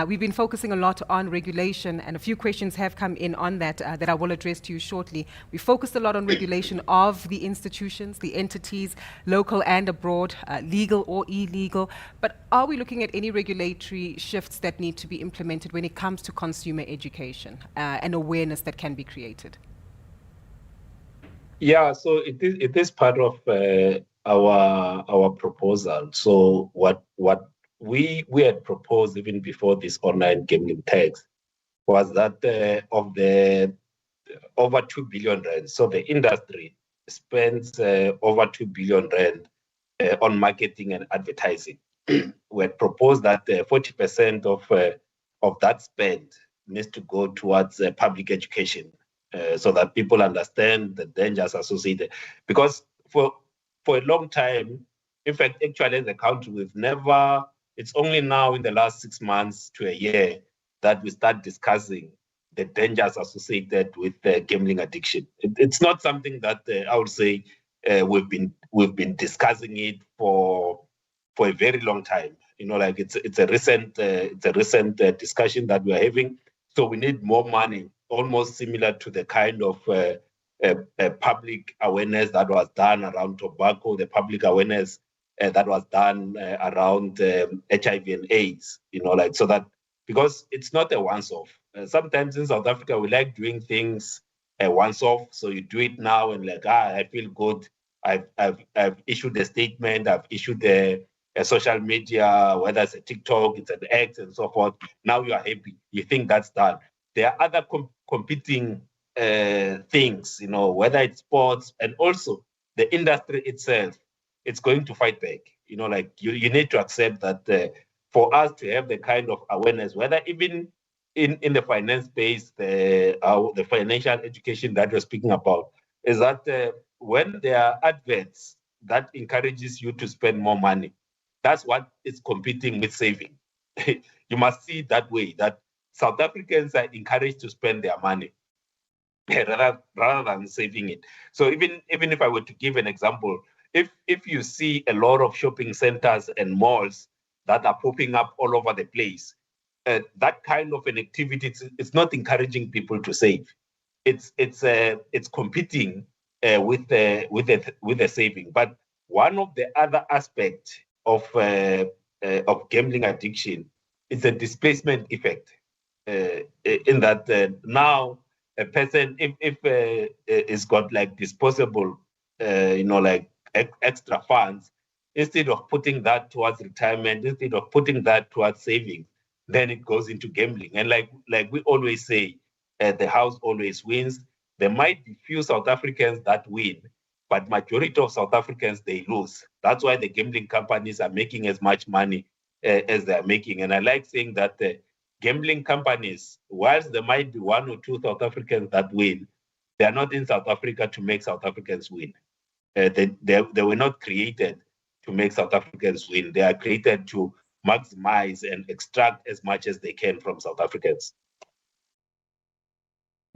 We've been focusing a lot on regulation, and a few questions have come in on that that I will address to you shortly. We focused a lot on regulation of the institutions, the entities, local and abroad, legal or illegal. But are we looking at any regulatory shifts that need to be implemented when it comes to consumer education and awareness that can be created? Yeah, so it is part of our proposal. So what we had proposed even before this online gambling tax was that of the over 2 billion rand. So the industry spends over 2 billion rand on marketing and advertising. We had proposed that 40% of that spend needs to go towards public education, so that people understand the dangers associated. Because for a long time, in fact, actually in the country, it's only now in the last 6 months to a year that we start discussing the dangers associated with gambling addiction. It's not something that I would say we've been discussing it for a very long time. It's a recent discussion that we're having. So we need more money, almost similar to the kind of public awareness that was done around tobacco, the public awareness that was done around HIV and AIDS, so that, because it's not a once-off. Sometimes in South Africa, we like doing things once-off. So you do it now and I feel good. I've issued a statement, I've issued a social media, whether it's a TikTok, it's an X and so forth. Now you are happy. You think that's done. There are other competing things, whether it's sports and also the industry itself. It's going to fight back. You need to accept that for us to have the kind of awareness, whether even in the finance space, the financial education that you're speaking about, is that when there are adverts that encourages you to spend more money, that's what is competing with saving. You must see it that way, that South Africans are encouraged to spend their money rather than saving it. So even if I were to give an example, if you see a lot of shopping centers and malls that are popping up all over the place, that kind of an activity, it's not encouraging people to save. It's competing with the saving. But one of the other aspects of gambling addiction is a displacement effect. In that now a person, if is got like disposable, extra funds, instead of putting that towards retirement, instead of putting that towards savings, then it goes into gambling. And like we always say, the house always wins. There might be few South Africans that win, but majority of South Africans, they lose. That's why the gambling companies are making as much money as they're making. And I like saying that the gambling companies, whilst there might be 1 or 2 South Africans that win, they are not in South Africa to make South Africans win. They were not created to make South Africans win. They are created to maximize and extract as much as they can from South Africans.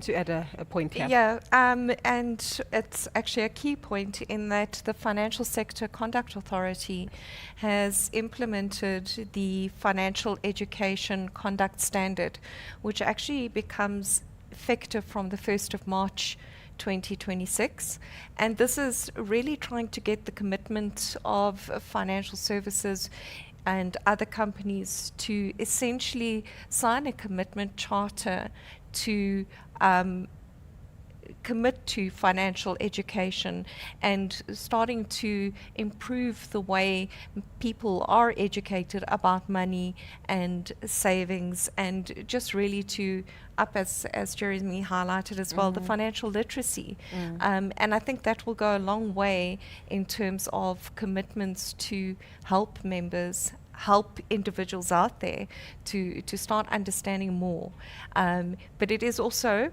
To add a point here. Yeah, and it's actually a key point in that the Financial Sector Conduct Authority has implemented the Financial Education Conduct Standard, which actually becomes effective from the 1st of March 2026. And this is really trying to get the commitment of financial services and other companies to essentially sign a commitment charter to commit to financial education and starting to improve the way people are educated about money and savings, and just really to up, as Jeremy highlighted as well, the financial literacy. And I think that will go a long way in terms of commitments to help members, help individuals out there to start understanding more. But it is also,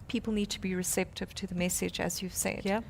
people need to be receptive to the message, as you've said.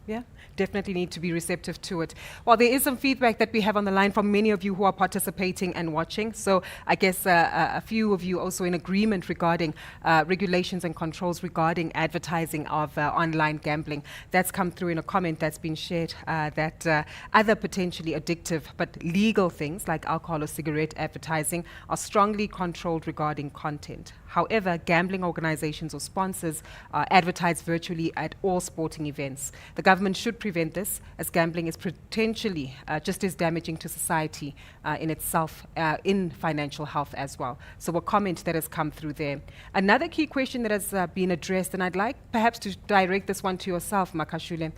Yeah, definitely need to be receptive to it. Well, there is some feedback that we have on the line from many of you who are participating and watching. So I guess a few of you also in agreement regarding regulations and controls regarding advertising of online gambling. That's come through in a comment that's been shared, that other potentially addictive but legal things like alcohol or cigarette advertising are strongly controlled regarding content. However, gambling organizations or sponsors advertise virtually at all sporting events. The government should prevent this, as gambling is potentially just as damaging to society in itself, in financial health as well. So a comment that has come through there. Another key question that has been addressed, and I'd like perhaps to direct this one to yourself, Makashule,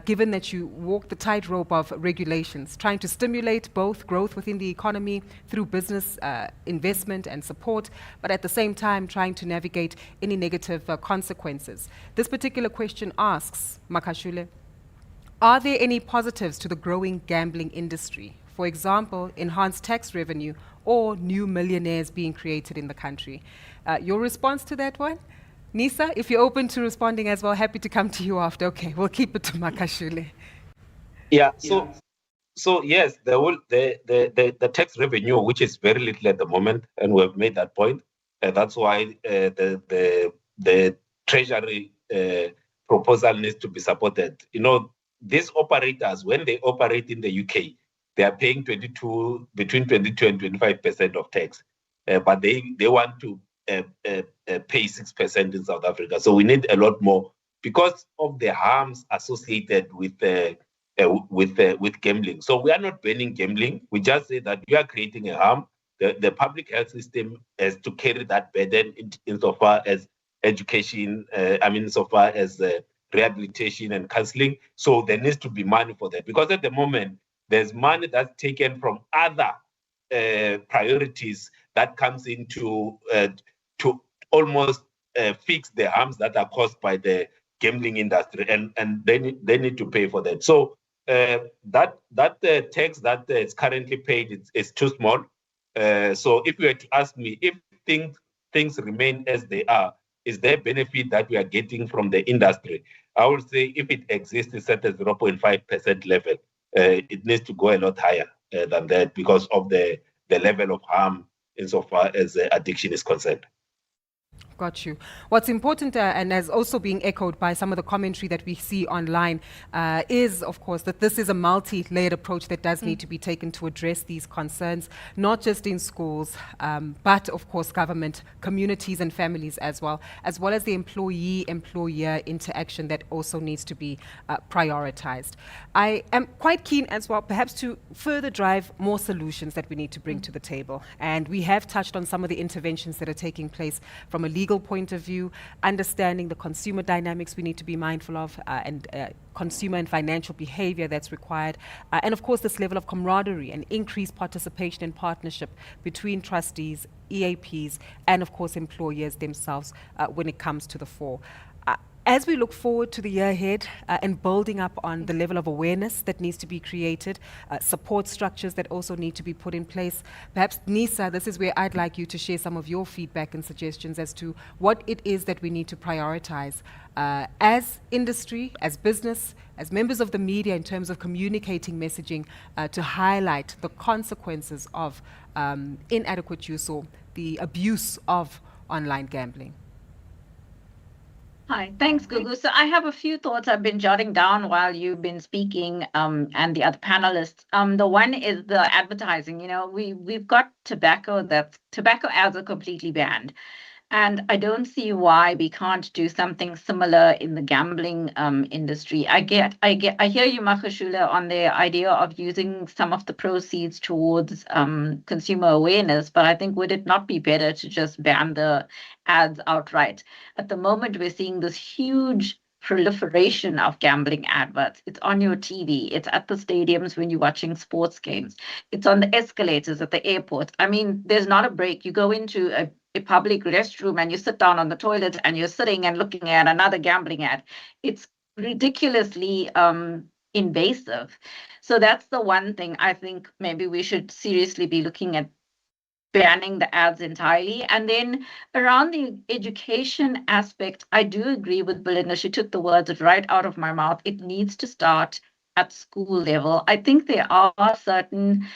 given that you walk the tightrope of regulations, trying to stimulate both growth within the economy through business investment and support, but at the same time trying to navigate any negative consequences. This particular question asks, Makashule, are there any positives to the growing gambling industry? For example, enhanced tax revenue or new millionaires being created in the country? Your response to that one? Nisa, if you're open to responding as well, happy to come to you after. Okay, we'll keep it to Makashule. Yeah, so yes, the tax revenue, which is very little at the moment, and we have made that point. That's why the Treasury proposal needs to be supported. You know, these operators, when they operate in the UK, they are paying between 22 and 25% of tax, but they want to pay 6% in South Africa. So we need a lot more because of the harms associated with gambling. So we are not banning gambling. We just say that we are creating a harm. The public health system has to carry that burden insofar as education, insofar as rehabilitation and counseling. So there needs to be money for that, because at the moment, there's money that's taken from other priorities that comes into to almost fix the harms that are caused by the gambling industry, and they need to pay for that. So that tax that is currently paid is too small. So if you were to ask me if things remain as they are, is there benefit that we are getting from the industry? I would say if it exists, it's at a 0.5% level. It needs to go a lot higher than that because of the level of harm insofar as addiction is concerned. Got you. What's important, and as also being echoed by some of the commentary that we see online, is, of course, that this is a multi-layered approach that does need to be taken to address these concerns, not just in schools, but, of course, government, communities and families as well as the employee-employer interaction that also needs to be prioritized. I am quite keen as well, perhaps, to further drive more solutions that we need to bring to the table. And we have touched on some of the interventions that are taking place from a legal point of view, understanding the consumer dynamics we need to be mindful of, and consumer and financial behavior that's required, and of course this level of camaraderie and increased participation and partnership between trustees, EAPs, and of course employers themselves when it comes to the fore. As we look forward to the year ahead and building up on the level of awareness that needs to be created, support structures that also need to be put in place, perhaps Nisa, this is where I'd like you to share some of your feedback and suggestions as to what it is that we need to prioritize as industry, as business, as members of the media in terms of communicating messaging to highlight the consequences of inadequate use or the abuse of online gambling. Hi, thanks, Gugu. So I have a few thoughts I've been jotting down while you've been speaking, and the other panelists. The one is the advertising. You know, we've got tobacco ads are completely banned. And I don't see why we can't do something similar in the gambling industry. I hear you, Makashula, on the idea of using some of the proceeds towards consumer awareness, but I think would it not be better to just ban the ads outright? At the moment, we're seeing this huge proliferation of gambling adverts. It's on your TV. It's at the stadiums when you're watching sports games. It's on the escalators at the airports. I mean, there's not a break. You go into a public restroom and you sit down on the toilet and you're sitting and looking at another gambling ad. It's ridiculously invasive. So that's the one thing I think maybe we should seriously be looking at, banning the ads entirely. And then around the education aspect, I do agree with Belinda. She took the words right out of my mouth. It needs to start at school level. I think there are certain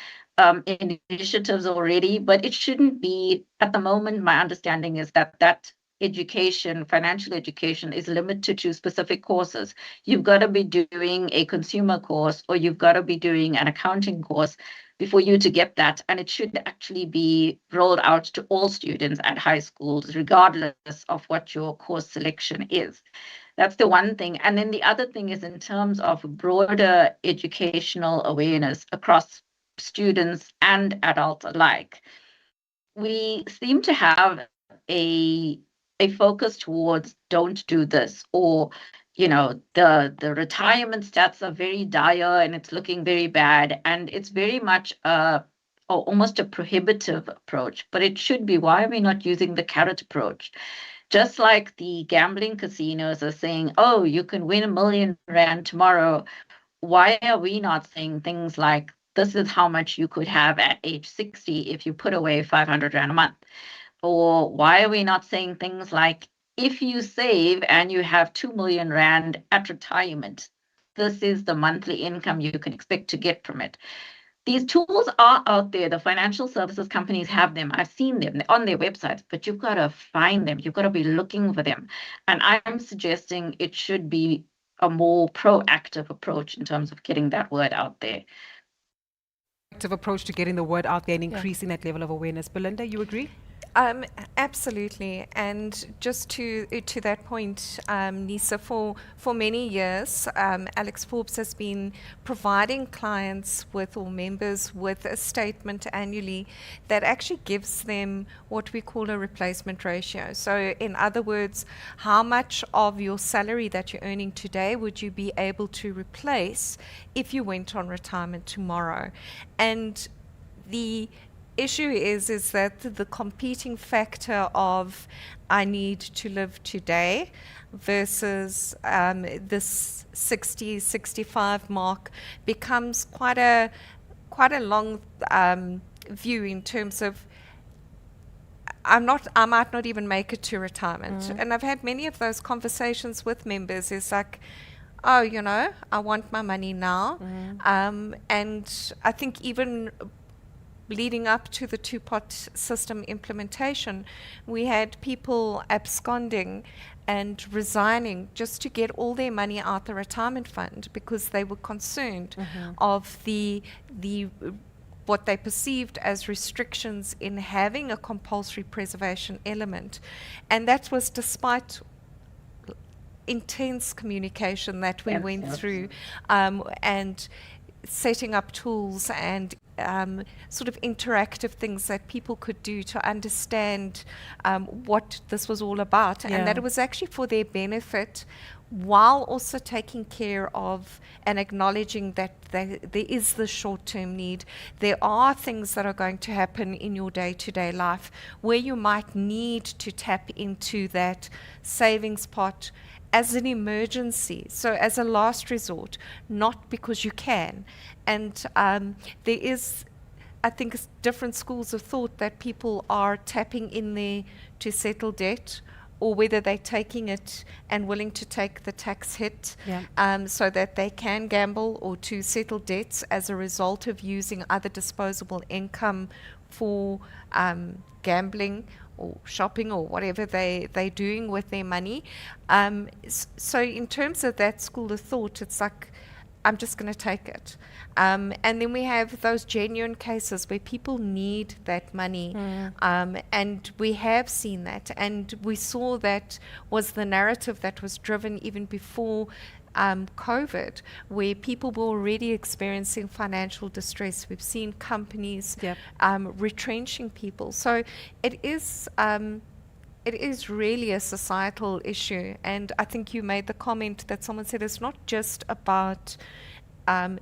initiatives already, but it shouldn't be, at the moment, my understanding is that education, financial education, is limited to specific courses. You've got to be doing a consumer course or you've got to be doing an accounting course before you to get that. And it should actually be rolled out to all students at high schools, regardless of what your course selection is. That's the one thing. And then the other thing is in terms of broader educational awareness across students and adults alike. We seem to have a focus towards don't do this, or the retirement stats are very dire and it's looking very bad, and it's very much almost a prohibitive approach. But it should be, why are we not using the carrot approach? Just like the gambling casinos are saying, oh, you can win R1 million tomorrow. Why are we not saying things like, this is how much you could have at age 60 if you put away 500 Rand a month? Or why are we not saying things like, if you save and you have 2 million Rand at retirement, this is the monthly income you can expect to get from it. These tools are out there. The financial services companies have them. I've seen them on their websites, but you've got to find them. You've got to be looking for them. And I'm suggesting it should be a more proactive approach in terms of getting that word out there. Approach to getting the word out there and increasing that level of awareness. Belinda, you agree? Absolutely, and just to that point, Nisa, for many years, Alexforbes has been providing clients with, or members with, a statement annually that actually gives them what we call a replacement ratio. So in other words, how much of your salary that you're earning today would you be able to replace if you went on retirement tomorrow? And the issue is that the competing factor of I need to live today versus this 60, 65 mark becomes quite a long view in terms of I might not even make it to retirement. And I've had many of those conversations with members. It's like, oh, I want my money now. And I think even leading up to the two-pot system implementation, we had people absconding and resigning just to get all their money out the retirement fund because they were concerned of the what they perceived as restrictions in having a compulsory preservation element. And that was despite intense communication that we went through and setting up tools and sort of interactive things that people could do to understand what this was all about, and that it was actually for their benefit, while also taking care of and acknowledging that there is the short-term need. There are things that are going to happen in your day-to-day life where you might need to tap into that savings pot as an emergency, so as a last resort, not because you can. And there is, I think, different schools of thought that people are tapping in there to settle debt, or whether they're taking it and willing to take the tax hit so that they can gamble, or to settle debts as a result of using other disposable income for gambling or shopping or whatever they're doing with their money. So in terms of that school of thought, it's like, I'm just going to take it. And then we have those genuine cases where people need that money. And we have seen that. And we saw that was the narrative that was driven even before COVID, where people were already experiencing financial distress. We've seen companies retrenching people. So it is really a societal issue. And I think you made the comment that someone said it's not just about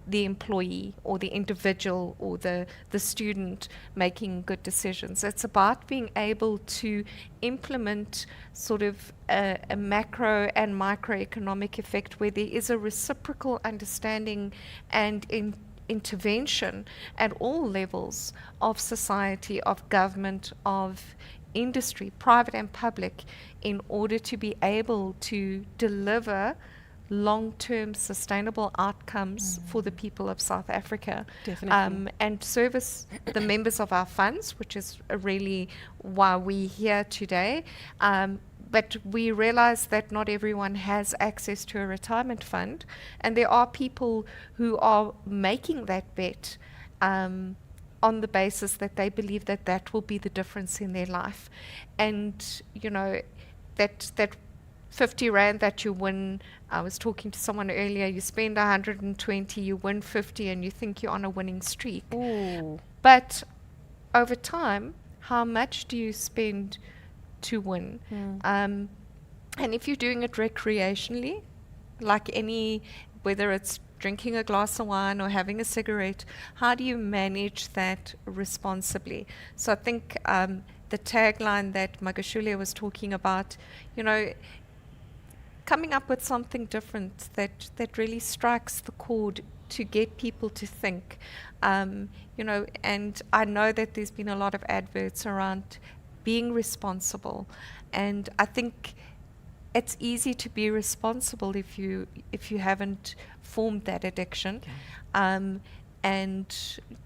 the employee or the individual or the student making good decisions. It's about being able to implement sort of a macro and microeconomic effect where there is a reciprocal understanding and intervention at all levels of society, of government, of industry, private and public, in order to be able to deliver long-term sustainable outcomes for the people of South Africa. Definitely. And service the members of our funds, which is really why we're here today. But we realize that not everyone has access to a retirement fund, and there are people who are making that bet on the basis that they believe that that will be the difference in their life. And, you know, that 50 Rand that you win, I was talking to someone earlier, you spend 120, you win 50, and you think you're on a winning streak. Ooh. But over time, how much do you spend to win? And if you're doing it recreationally, like whether it's drinking a glass of wine or having a cigarette, how do you manage that responsibly? So I think the tagline that Magashule was talking about, you know, coming up with something different that really strikes the chord to get people to think, you know. And I know that there's been a lot of adverts around being responsible, and I think it's easy to be responsible if you haven't formed that addiction, and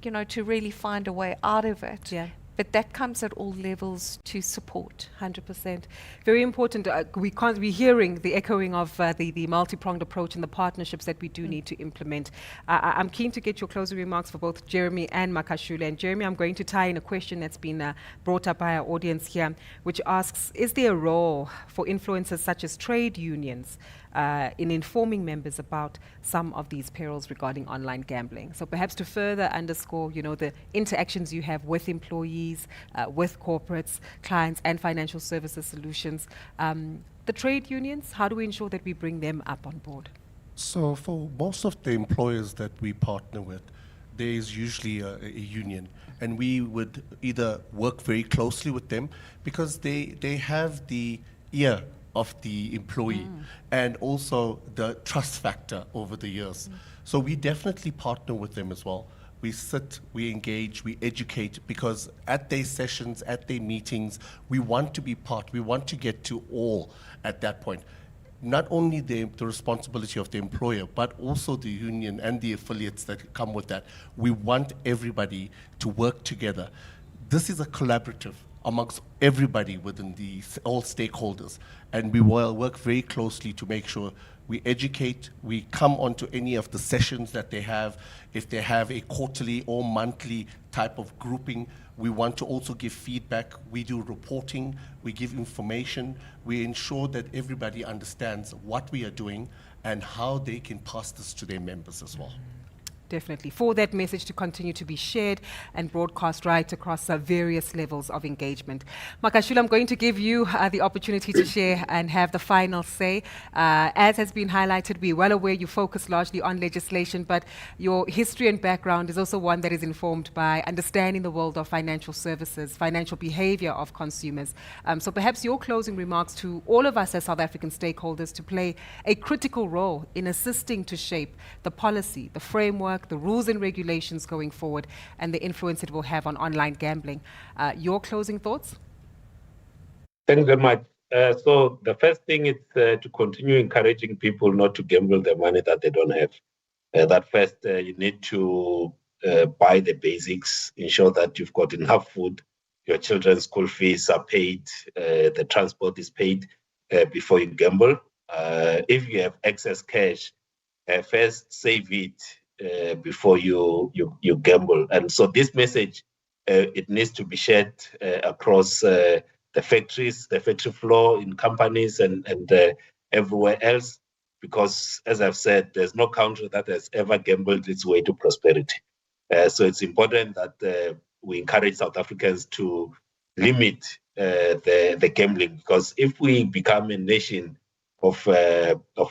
you know, to really find a way out of it. Yeah. But that comes at all levels to support. 100%. Very important. We're hearing the echoing of the multi-pronged approach and the partnerships that we do need to implement. I'm keen to get your closing remarks for both Jeremy and Makashule. And Jeremy, I'm going to tie in a question that's been brought up by our audience here, which asks, is there a role for influencers such as trade unions in informing members about some of these perils regarding online gambling? So perhaps to further underscore, you know, the interactions you have with employees, with corporates, clients, and financial services solutions. The trade unions, how do we ensure that we bring them up on board? So for most of the employers that we partner with, there is usually a union, and we would either work very closely with them because they have the ear of the employee and also the trust factor over the years. So we definitely partner with them as well. We sit, we engage, we educate, because at their sessions, at their meetings, we want to be part, we want to get to all at that point. Not only the responsibility of the employer, but also the union and the affiliates that come with that. We want everybody to work together. This is a collaborative amongst everybody within all stakeholders, and we will work very closely to make sure we educate, we come onto any of the sessions that they have. If they have a quarterly or monthly type of grouping, we want to also give feedback. We do reporting, we give information, we ensure that everybody understands what we are doing and how they can pass this to their members as well. Definitely. For that message to continue to be shared and broadcast right across various levels of engagement. Makashule, I'm going to give you the opportunity to share and have the final say. As has been highlighted, we're well aware you focus largely on legislation, but your history and background is also one that is informed by understanding the world of financial services, financial behavior of consumers. So perhaps your closing remarks to all of us as South African stakeholders to play a critical role in assisting to shape the policy, the framework, the rules and regulations going forward, and the influence it will have on online gambling. Your closing thoughts? Thanks very much. So the first thing is to continue encouraging people not to gamble their money that they don't have. That first, you need to buy the basics, ensure that you've got enough food, your children's school fees are paid, the transport is paid before you gamble. If you have excess cash, first save it before you gamble. And so this message, it needs to be shared across the factories, the factory floor in companies and everywhere else, because as I've said, there's no country that has ever gambled its way to prosperity. So it's important that we encourage South Africans to limit the gambling, because if we become a nation of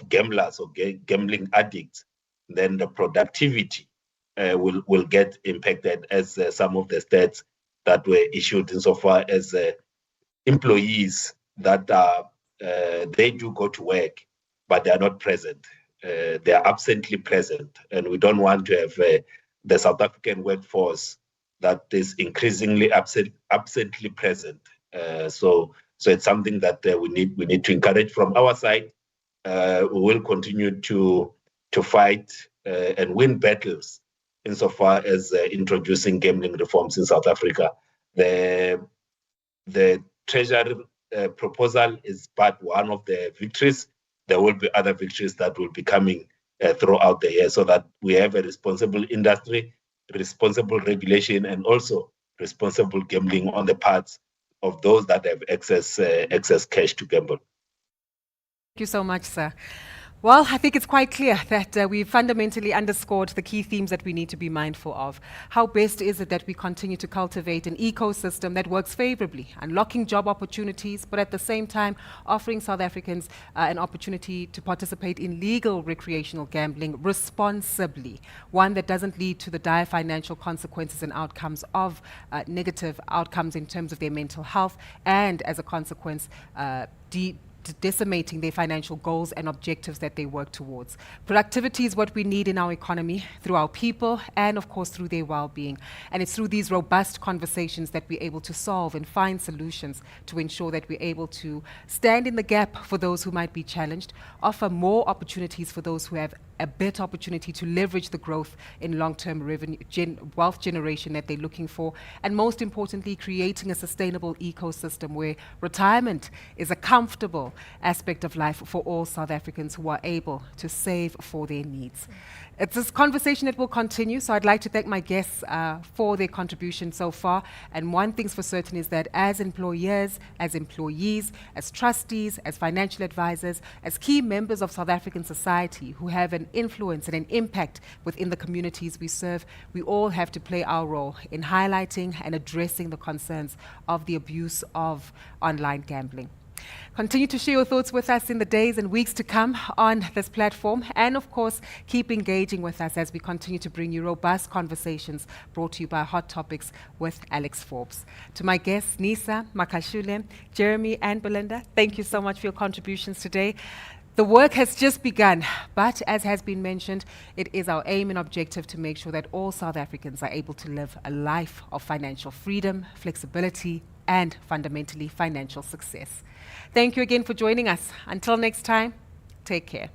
gamblers or gambling addicts, then the productivity will get impacted, as some of the stats that were issued insofar as employees that are they do go to work, but they are not present. They are absently present, and we don't want to have the South African workforce that is increasingly absently present. So it's something that we need to encourage from our side. We will continue to fight and win battles insofar as introducing gambling reforms in South Africa. The Treasury proposal is but one of the victories. There will be other victories that will be coming throughout the year, so that we have a responsible industry, responsible regulation, and also responsible gambling on the parts of those that have excess cash to gamble. Thank you so much, sir. Well, I think it's quite clear that we've fundamentally underscored the key themes that we need to be mindful of. How best is it that we continue to cultivate an ecosystem that works favorably, unlocking job opportunities, but at the same time offering South Africans an opportunity to participate in legal recreational gambling responsibly, one that doesn't lead to the dire financial consequences and outcomes of negative outcomes in terms of their mental health, and as a consequence, decimating their financial goals and objectives that they work towards. Productivity is what we need in our economy, through our people, and of course through their well-being. And it's through these robust conversations that we're able to solve and find solutions to ensure that we're able to stand in the gap for those who might be challenged, offer more opportunities for those who have a better opportunity to leverage the growth in long-term revenue, wealth generation that they're looking for, and most importantly, creating a sustainable ecosystem where retirement is a comfortable aspect of life for all South Africans who are able to save for their needs. It's this conversation that will continue, so I'd like to thank my guests for their contribution so far. And one thing's for certain is that as employers, as employees, as trustees, as financial advisors, as key members of South African society who have an influence and an impact within the communities we serve, we all have to play our role in highlighting and addressing the concerns of the abuse of online gambling. Continue to share your thoughts with us in the days and weeks to come on this platform, and of course, keep engaging with us as we continue to bring you robust conversations brought to you by Hot Topics with Alexforbes. To my guests, Nisa, Makashule, Jeremy, and Belinda, thank you so much for your contributions today. The work has just begun, but as has been mentioned, it is our aim and objective to make sure that all South Africans are able to live a life of financial freedom, flexibility, and fundamentally financial success. Thank you again for joining us. Until next time, take care.